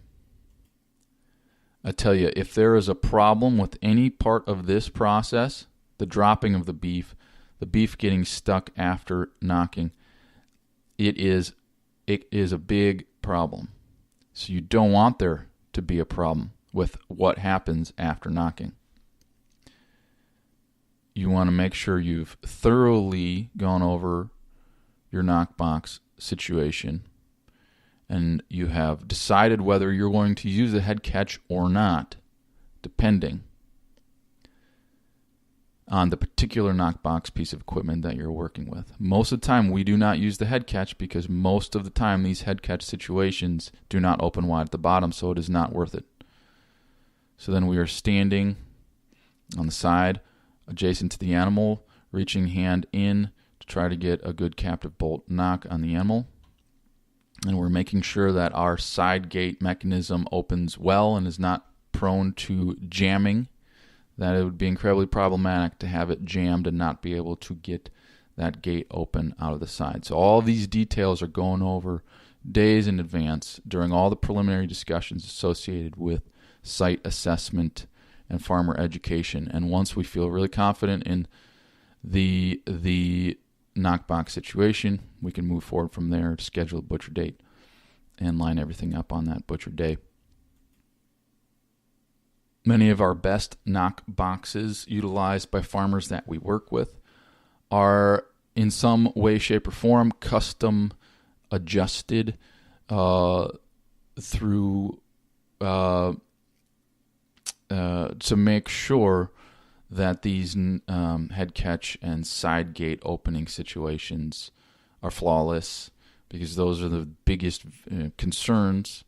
I tell you, if there is a problem with any part of this process, the dropping of the beef getting stuck after knocking, it is a big problem. So you don't want there to be a problem with what happens after knocking. You want to make sure you've thoroughly gone over your knock box situation, and you have decided whether you're going to use a head catch or not, depending on the particular knockbox piece of equipment that you're working with. Most of the time, we do not use the head catch, because most of the time these head catch situations do not open wide at the bottom, so it is not worth it. So then we are standing on the side adjacent to the animal, reaching hand in to try to get a good captive bolt knock on the animal. And we're making sure that our side gate mechanism opens well and is not prone to jamming. That it would be incredibly problematic to have it jammed and not be able to get that gate open out of the side. So all these details are going over days in advance during all the preliminary discussions associated with site assessment and farmer education. And once we feel really confident in the knockbox situation, we can move forward from there to schedule a butcher date and line everything up on that butcher day. Many of our best knock boxes utilized by farmers that we work with are in some way, shape, or form custom adjusted through to make sure that these head catch and side gate opening situations are flawless, because those are the biggest concerns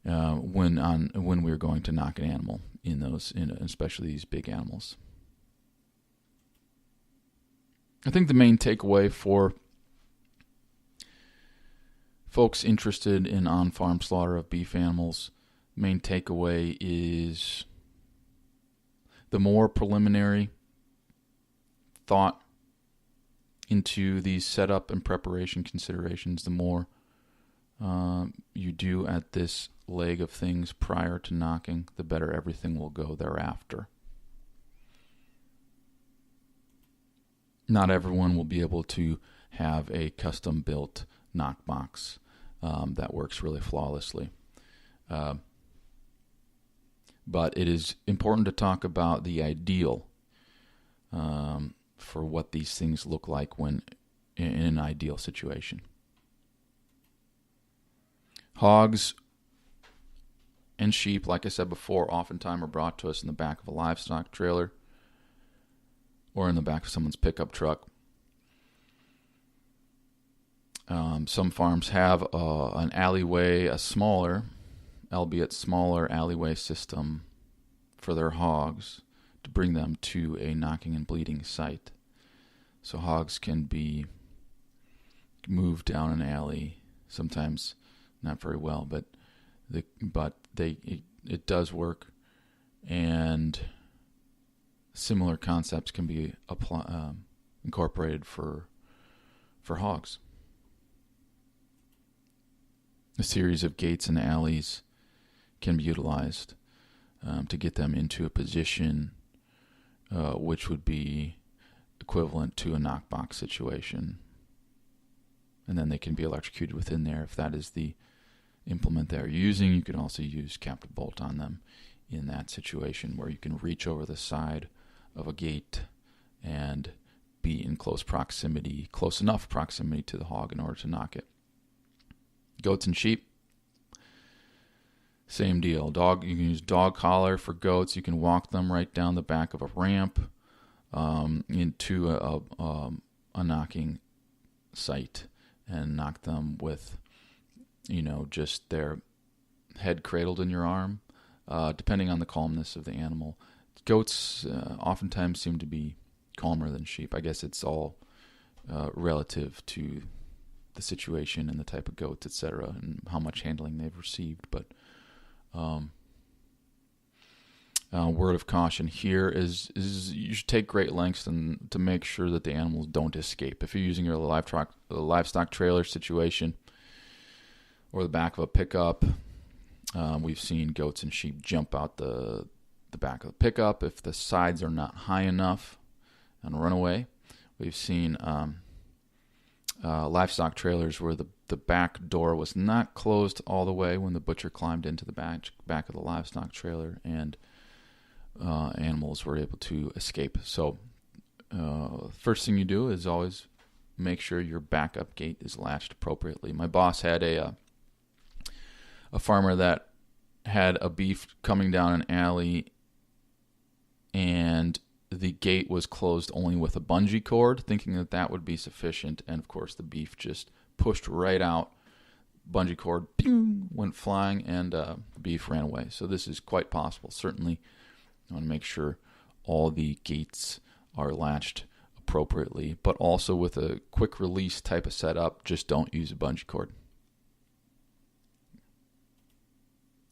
when we're going to knock an animal especially these big animals. I think the main takeaway for folks interested in on-farm slaughter of beef animals, main takeaway is the more preliminary thought into these setup and preparation considerations, the more you do at this leg of things prior to knocking, the better everything will go thereafter. Not everyone will be able to have a custom-built knock box that works really flawlessly. But it is important to talk about the ideal for what these things look like when in an ideal situation. Hogs and sheep, like I said before, oftentimes are brought to us in the back of a livestock trailer or in the back of someone's pickup truck. Some farms have an alleyway, a smaller, albeit smaller alleyway system for their hogs to bring them to a knocking and bleeding site. So hogs can be moved down an alley, sometimes not very well, but it does work, and similar concepts can be incorporated for hogs. A series of gates and alleys can be utilized to get them into a position which would be equivalent to a knockbox situation. And then they can be electrocuted within there if that is the implement they're using. You can also use captive bolt on them in that situation, where you can reach over the side of a gate and be in close enough proximity to the hog in order to knock it. Goats and sheep, same deal. You can use dog collar for goats. You can walk them right down the back of a ramp into a knocking site and knock them with, just their head cradled in your arm, depending on the calmness of the animal. Goats oftentimes seem to be calmer than sheep. I guess it's all relative to the situation and the type of goats, etc., and how much handling they've received. But word of caution here is you should take great lengths to make sure that the animals don't escape. If you're using your livestock trailer situation or the back of a pickup, we've seen goats and sheep jump out the back of the pickup if the sides are not high enough and run away. We've seen livestock trailers where the back door was not closed all the way when the butcher climbed into the back of the livestock trailer, and animals were able to escape. So first thing you do is always make sure your backup gate is latched appropriately. My boss had a farmer that had a beef coming down an alley, and the gate was closed only with a bungee cord, thinking that would be sufficient. And of course, the beef just pushed right out. Bungee cord went flying, and the beef ran away. So this is quite possible. Certainly, you want to make sure all the gates are latched appropriately, but also with a quick release type of setup, just don't use a bungee cord.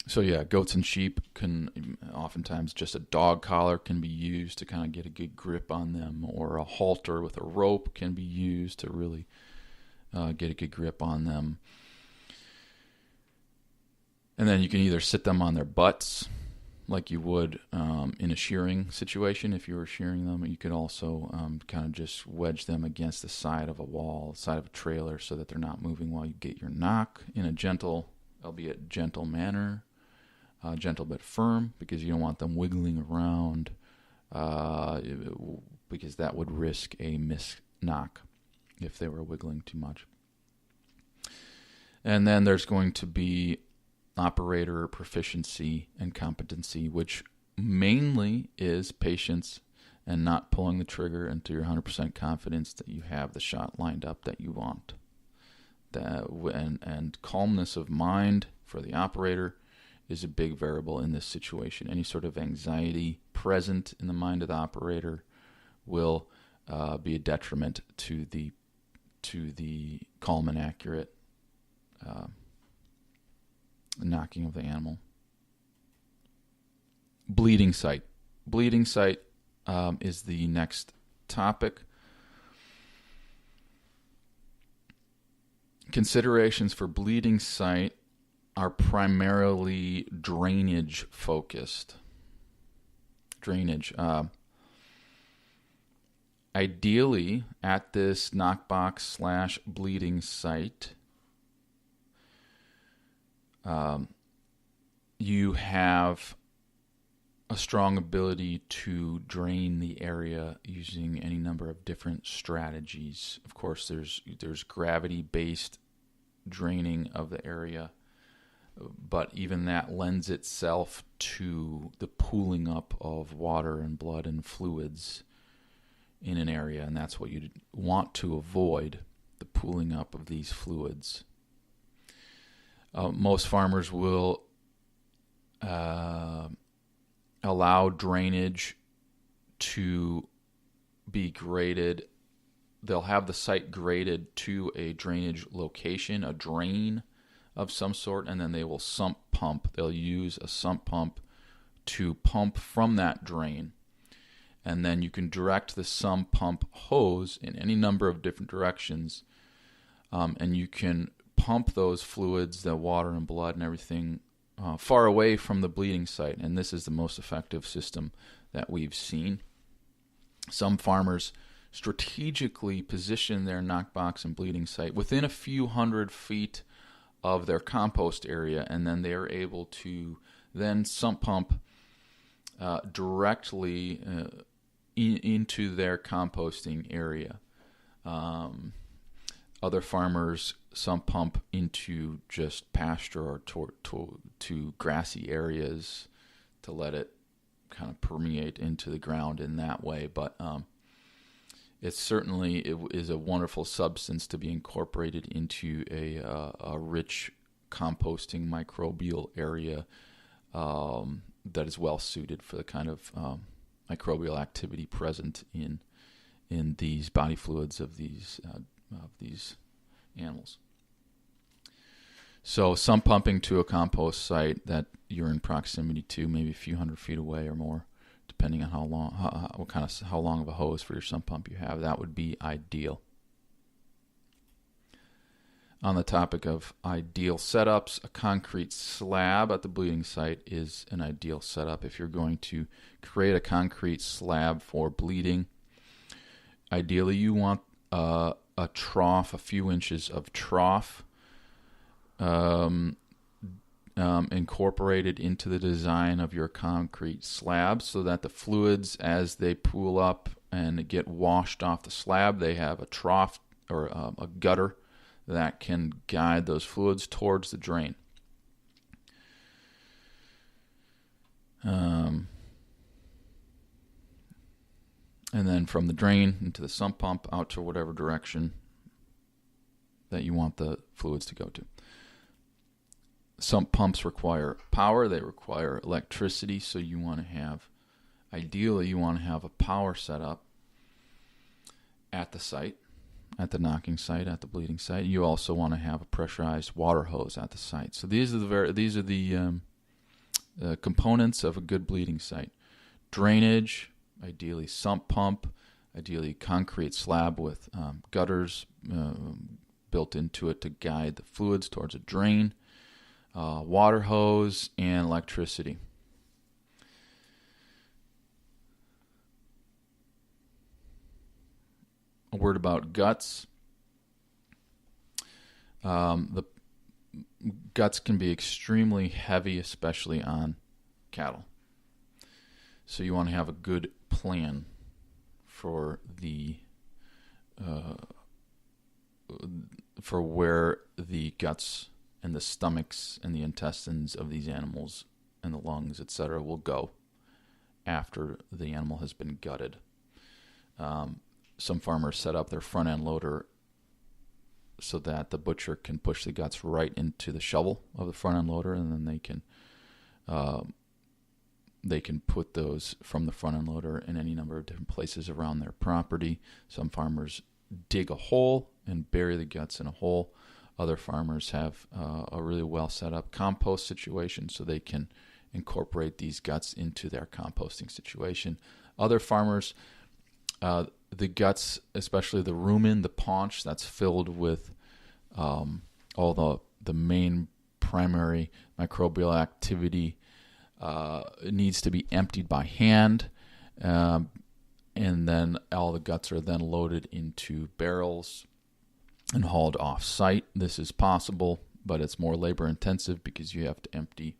So yeah, goats and sheep can oftentimes just a dog collar can be used to kind of get a good grip on them, or a halter with a rope can be used to really get a good grip on them. And then you can either sit them on their butts like you would in a shearing situation if you were shearing them. You could also kind of just wedge them against the side of a wall, side of a trailer, so that they're not moving while you get your knock in a gentle, albeit gentle manner. Gentle but firm, because you don't want them wiggling around, because that would risk a missed knock if they were wiggling too much. And then there's going to be operator proficiency and competency, which mainly is patience and not pulling the trigger until you're 100% confidence that you have the shot lined up that you want. And calmness of mind for the operator is a big variable in this situation. Any sort of anxiety present in the mind of the operator will be a detriment to the calm and accurate knocking of the animal. Bleeding site. Bleeding site is the next topic. Considerations for bleeding site are primarily drainage focused. Drainage. Ideally, at this knockbox / bleeding site, you have a strong ability to drain the area using any number of different strategies. Of course, there's gravity-based draining of the area, but even that lends itself to the pooling up of water and blood and fluids in an area, and that's what you want to avoid, the pooling up of these fluids. Most farmers will allow drainage to be graded. They'll have the site graded to a drainage location, a drain of some sort, and then they will sump pump. They'll use a sump pump to pump from that drain. And then you can direct the sump pump hose in any number of different directions, and you can pump those fluids, the water and blood and everything, far away from the bleeding site. And this is the most effective system that we've seen. Some farmers strategically position their knockbox and bleeding site within a few hundred feet of their compost area, and then they are able to then sump pump directly into their composting area. Other farmers sump pump into just pasture or to grassy areas to let it kind of permeate into the ground in that way. But it is a wonderful substance to be incorporated into a rich composting microbial area that is well suited for the kind of microbial activity present in these body fluids of these animals. So sump pumping to a compost site that you're in proximity to, maybe a few hundred feet away or more, depending on how long of a hose for your sump pump you have, that would be ideal. On the topic of ideal setups, a concrete slab at the bleeding site is an ideal setup. If you're going to create a concrete slab for bleeding, ideally you want a trough, a few inches of trough incorporated into the design of your concrete slab so that the fluids, as they pool up and get washed off the slab, they have a trough or a gutter that can guide those fluids towards the drain. And then from the drain into the sump pump out to whatever direction that you want the fluids to go to. Sump pumps require power, they require electricity, so ideally you want to have a power setup at the site, at the knocking site, at the bleeding site. You also want to have a pressurized water hose at the site. So these are the components of a good bleeding site. Drainage, ideally sump pump, ideally concrete slab with gutters built into it to guide the fluids towards a drain. Water hose, and electricity. A word about guts. The guts can be extremely heavy, especially on cattle. So you want to have a good plan for where the guts and the stomachs and the intestines of these animals and the lungs, etc., will go after the animal has been gutted. Some farmers set up their front end loader so that the butcher can push the guts right into the shovel of the front end loader, and then they can put those from the front end loader in any number of different places around their property. Some farmers dig a hole and bury the guts in a hole. Other farmers have a really well set up compost situation so they can incorporate these guts into their composting situation. Other farmers, the guts, especially the rumen, the paunch that's filled with all the main primary microbial activity, needs to be emptied by hand. And then all the guts are then loaded into barrels and hauled off-site. This is possible, but it's more labor-intensive because you have to empty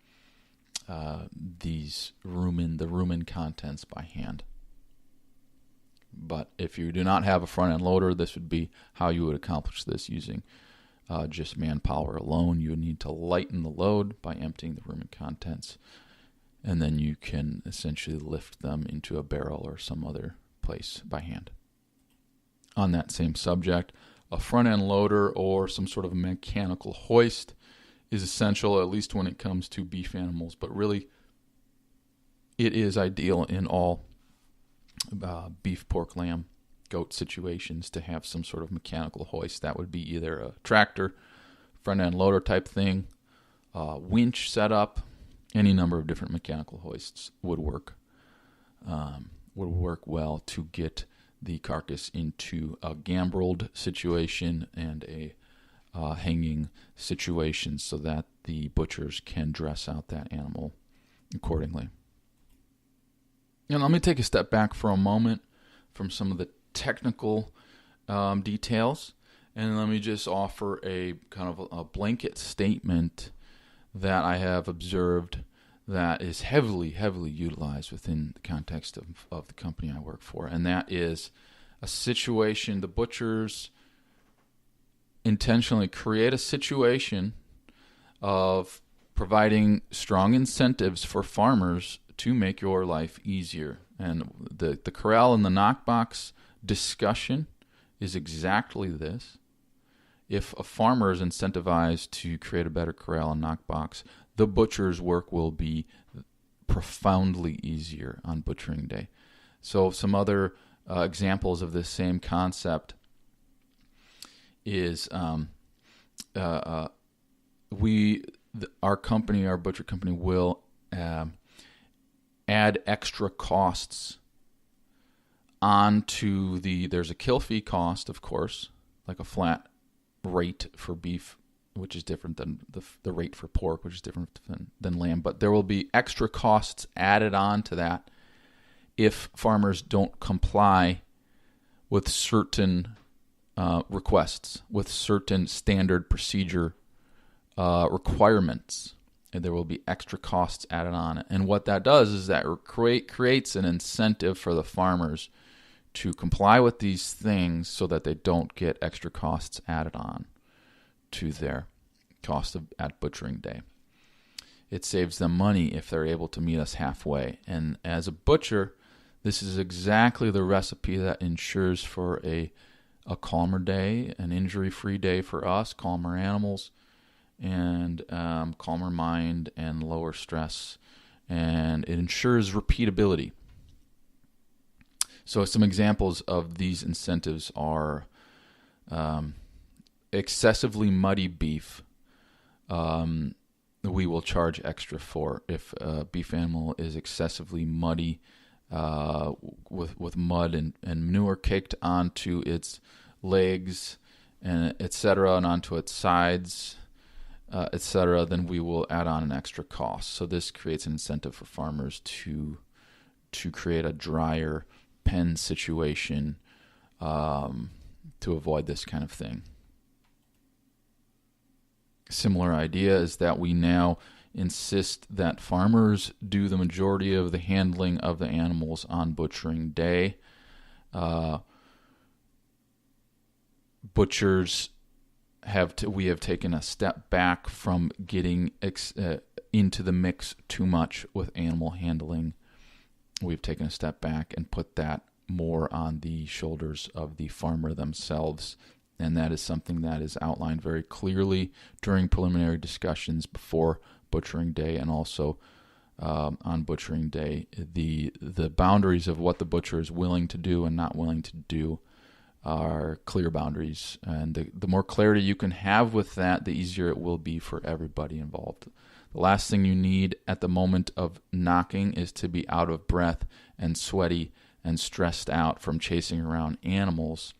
the rumen contents by hand. But if you do not have a front-end loader, this would be how you would accomplish this using just manpower alone. You would need to lighten the load by emptying the rumen contents, and then you can essentially lift them into a barrel or some other place by hand. On that same subject, a front-end loader or some sort of mechanical hoist is essential, at least when it comes to beef animals, but really it is ideal in all beef, pork, lamb, goat situations to have some sort of mechanical hoist. That would be either a tractor, front-end loader type thing, winch setup. Any number of different mechanical hoists would work well to get the carcass into a gambreled situation and a hanging situation so that the butchers can dress out that animal accordingly. And let me take a step back for a moment from some of the technical details, and let me just offer a kind of a blanket statement that I have observed that is heavily utilized within the context of the company I work for, and that is a situation, the butchers intentionally create a situation of providing strong incentives for farmers to make your life easier. And the corral and the knockbox discussion is exactly this. If a farmer is incentivized to create a better corral and knock box, the butcher's work will be profoundly easier on butchering day. So some other examples of this same concept is our butcher company will add extra costs onto there's a kill fee cost, of course, like a flat rate for beef, which is different than the rate for pork, which is different than lamb. But there will be extra costs added on to that if farmers don't comply with certain requests, with certain standard procedure requirements. And there will be extra costs added on. And what that does is that creates an incentive for the farmers to comply with these things so that they don't get extra costs added on to their cost at butchering day. It saves them money if they're able to meet us halfway. And as a butcher, this is exactly the recipe that ensures for a calmer day, an injury-free day for us, calmer animals, and calmer mind and lower stress. And it ensures repeatability. So some examples of these incentives are excessively muddy beef. We will charge extra for if a beef animal is excessively muddy with mud and manure caked onto its legs and etc. and onto its sides, etc. Then we will add on an extra cost. So this creates an incentive for farmers to create a drier pen situation to avoid this kind of thing. Similar idea is that we now insist that farmers do the majority of the handling of the animals on butchering day. Butchers we have taken a step back from getting into the mix too much with animal handling. We've taken a step back and put that more on the shoulders of the farmer themselves. And that is something that is outlined very clearly during preliminary discussions before butchering day and also on butchering day. The boundaries of what the butcher is willing to do and not willing to do are clear boundaries. And the more clarity you can have with that, the easier it will be for everybody involved. The last thing you need at the moment of knocking is to be out of breath and sweaty and stressed out from chasing around animals.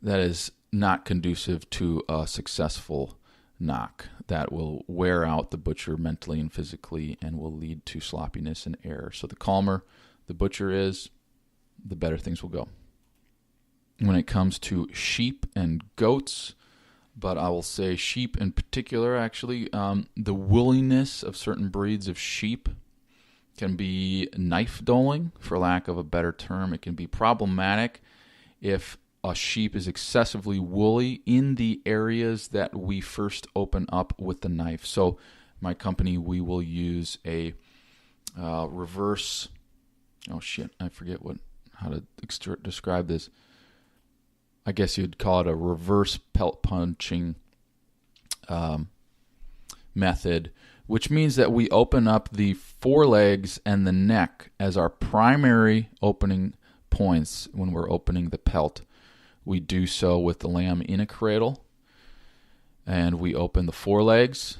That is not conducive to a successful knock. That will wear out the butcher mentally and physically and will lead to sloppiness and error. So the calmer the butcher is, the better things will go. When it comes to sheep and goats, but I will say sheep in particular, actually, the woolliness of certain breeds of sheep can be knife dulling, for lack of a better term. It can be problematic if a sheep is excessively woolly in the areas that we first open up with the knife. So my company, we will use a reverse, I forget how to describe this. I guess you'd call it a reverse pelt punching method, which means that we open up the forelegs and the neck as our primary opening points when we're opening the pelt. We do so with the lamb in a cradle, and we open the forelegs,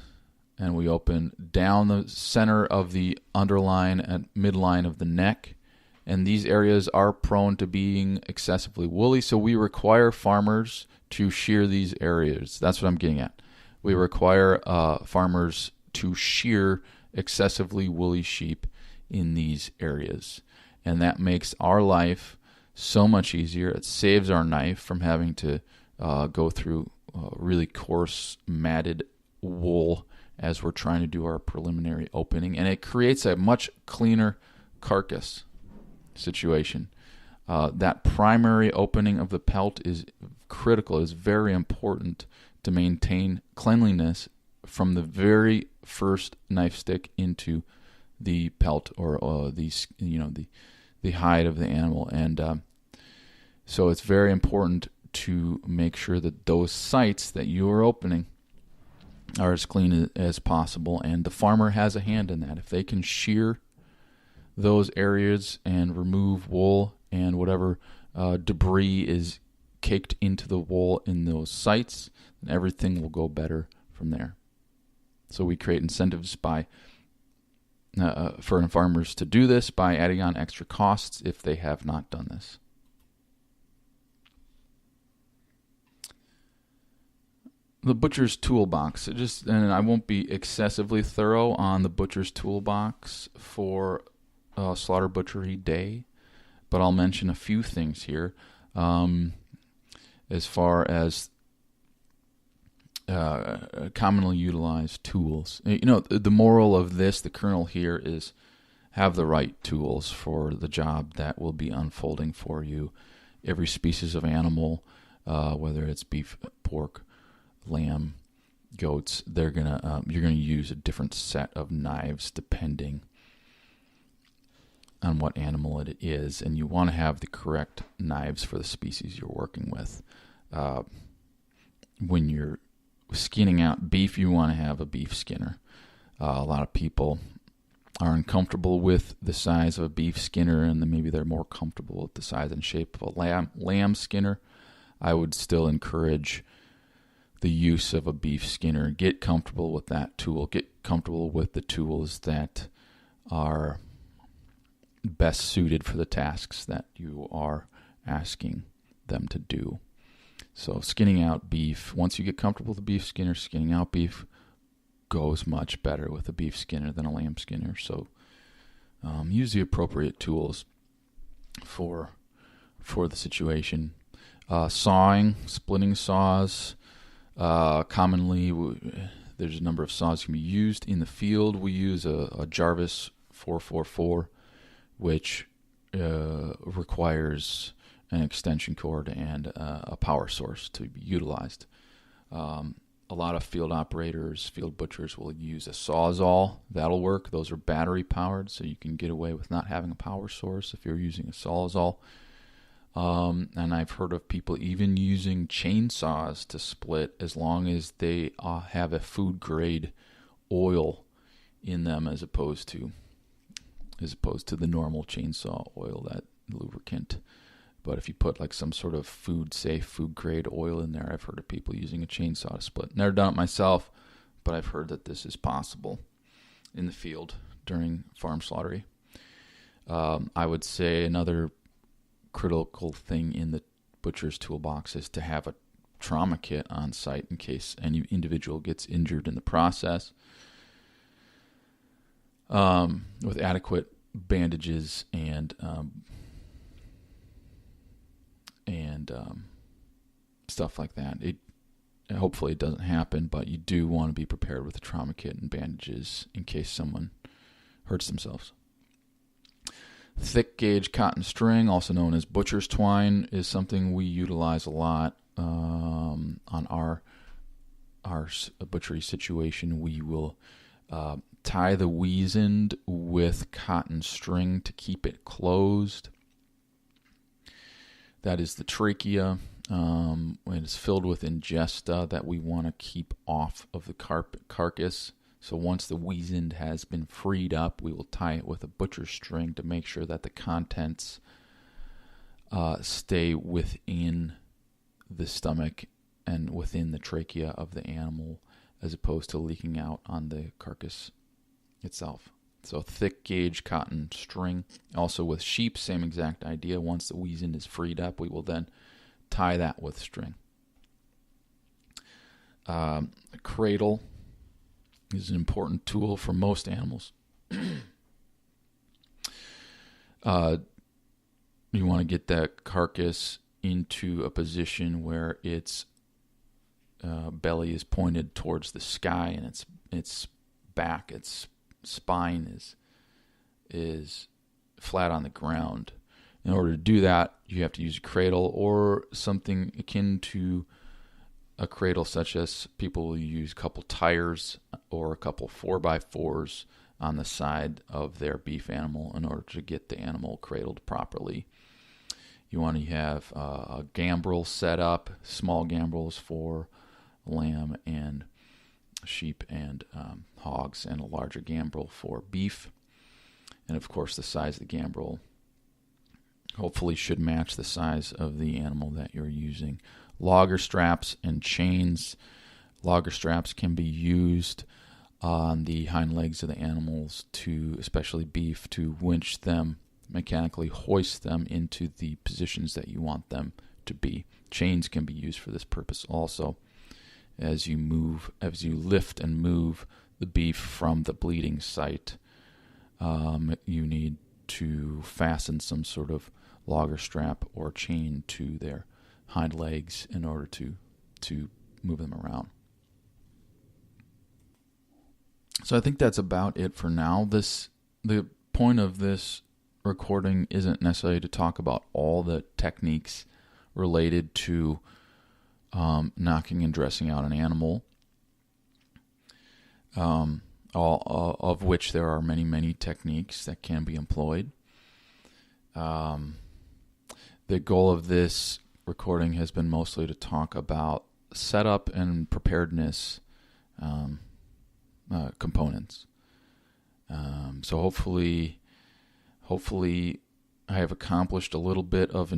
and we open down the center of the underline and midline of the neck. And these areas are prone to being excessively woolly, so we require farmers to shear these areas. That's what I'm getting at. We require farmers to shear excessively woolly sheep in these areas. And that makes our life so much easier. It saves our knife from having to go through really coarse, matted wool as we're trying to do our preliminary opening. And it creates a much cleaner carcass situation. That primary opening of the pelt is critical, is very important to maintain cleanliness from the very first knife stick into the pelt or the the hide of the animal. And so it's very important to make sure that those sites that you are opening are as clean as possible, and the farmer has a hand in that. If they can shear those areas and remove wool and whatever debris is caked into the wool in those sites, then everything will go better from there. So we create incentives by for farmers to do this by adding on extra costs if they have not done this. The butcher's toolbox. And I won't be excessively thorough on the butcher's toolbox for Slaughter Butchery Day, but I'll mention a few things here as far as commonly utilized tools. The moral of this, the kernel here, is have the right tools for the job that will be unfolding for you. Every species of animal, whether it's beef, pork, lamb, goats, you're gonna use a different set of knives depending on what animal it is, and you want to have the correct knives for the species you're working with. When you're skinning out beef, you want to have a beef skinner. A lot of people are uncomfortable with the size of a beef skinner, and then maybe they're more comfortable with the size and shape of a lamb skinner. I would still encourage the use of a beef skinner. Get comfortable with that tool. Get comfortable with the tools that are best suited for the tasks that you are asking them to do. So skinning out beef, once you get comfortable with the beef skinner, skinning out beef goes much better with a beef skinner than a lamb skinner. So use the appropriate tools for the situation. Sawing, splitting saws. Commonly, there's a number of saws that can be used in the field. We use a Jarvis 444, which requires an extension cord and a power source to be utilized. A lot of field operators, field butchers will use a Sawzall. That'll work. Those are battery powered, so you can get away with not having a power source if you're using a Sawzall. And I've heard of people even using chainsaws to split as long as they have a food grade oil in them as opposed to the normal chainsaw oil, that lubricant. But if you put like some sort of food grade oil in there, I've heard of people using a chainsaw to split. Never done it myself, but I've heard that this is possible in the field during farm slaughtery. I would say another critical thing in the butcher's toolbox is to have a trauma kit on site in case any individual gets injured in the process, with adequate bandages and stuff like that. Hopefully it doesn't happen, but you do want to be prepared with a trauma kit and bandages in case someone hurts themselves. Thick gauge cotton string, also known as butcher's twine, is something we utilize a lot on our butchery situation. We will tie the weasand with cotton string to keep it closed. That is the trachea. It is filled with ingesta that we want to keep off of the carcass. So once the weasand has been freed up, we will tie it with a butcher's string to make sure that the contents stay within the stomach and within the trachea of the animal, as opposed to leaking out on the carcass itself. So thick gauge cotton string. Also with sheep, same exact idea. Once the weasand is freed up, we will then tie that with string. A cradle is an important tool for most animals. You want to get that carcass into a position where its belly is pointed towards the sky, and its back, its spine is flat on the ground. In order to do that, you have to use a cradle or something akin to a cradle, such as people will use a couple tires or a couple 4x4s on the side of their beef animal in order to get the animal cradled properly. You want to have a gambrel set up, small gambrels for lamb and sheep and hogs, and a larger gambrel for beef. And of course, the size of the gambrel hopefully should match the size of the animal that you're using. Logger straps and chains. Logger straps can be used on the hind legs of the animals, to, especially beef, to winch them, mechanically hoist them into the positions that you want them to be. Chains can be used for this purpose also. As you lift and move the beef from the bleeding site, you need to fasten some sort of logger strap or chain to their hind legs in order to move them around. So I think that's about it for now. The point of this recording isn't necessarily to talk about all the techniques related to knocking and dressing out an animal, all of which there are many, many techniques that can be employed. The goal of this recording has been mostly to talk about setup and preparedness components. So hopefully I have accomplished a little bit of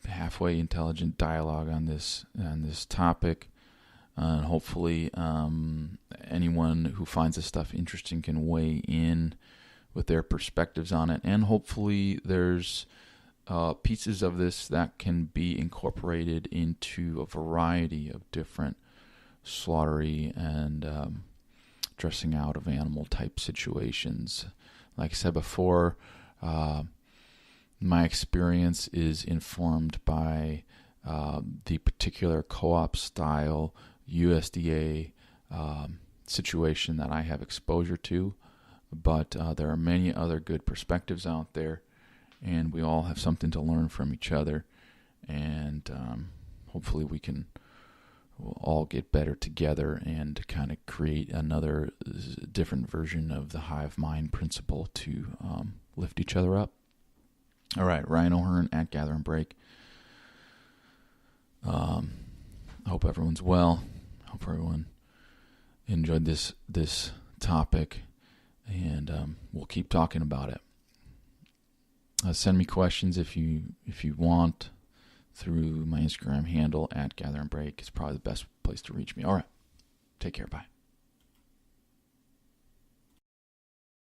halfway intelligent dialogue on this topic. And hopefully anyone who finds this stuff interesting can weigh in with their perspectives on it. And hopefully there's pieces of this that can be incorporated into a variety of different slaughtery and dressing out of animal type situations. Like I said before, my experience is informed by the particular co-op style USDA situation that I have exposure to, but there are many other good perspectives out there, and we all have something to learn from each other, and hopefully we'll all get better together and kind of create another different version of the hive mind principle to lift each other up. All right, Ryan O'Hearn at Gather and Break. I hope everyone's well. I hope everyone enjoyed this topic, and we'll keep talking about it. Send me questions if you want through my Instagram handle at Gather and Break. It's probably the best place to reach me. All right, take care. Bye.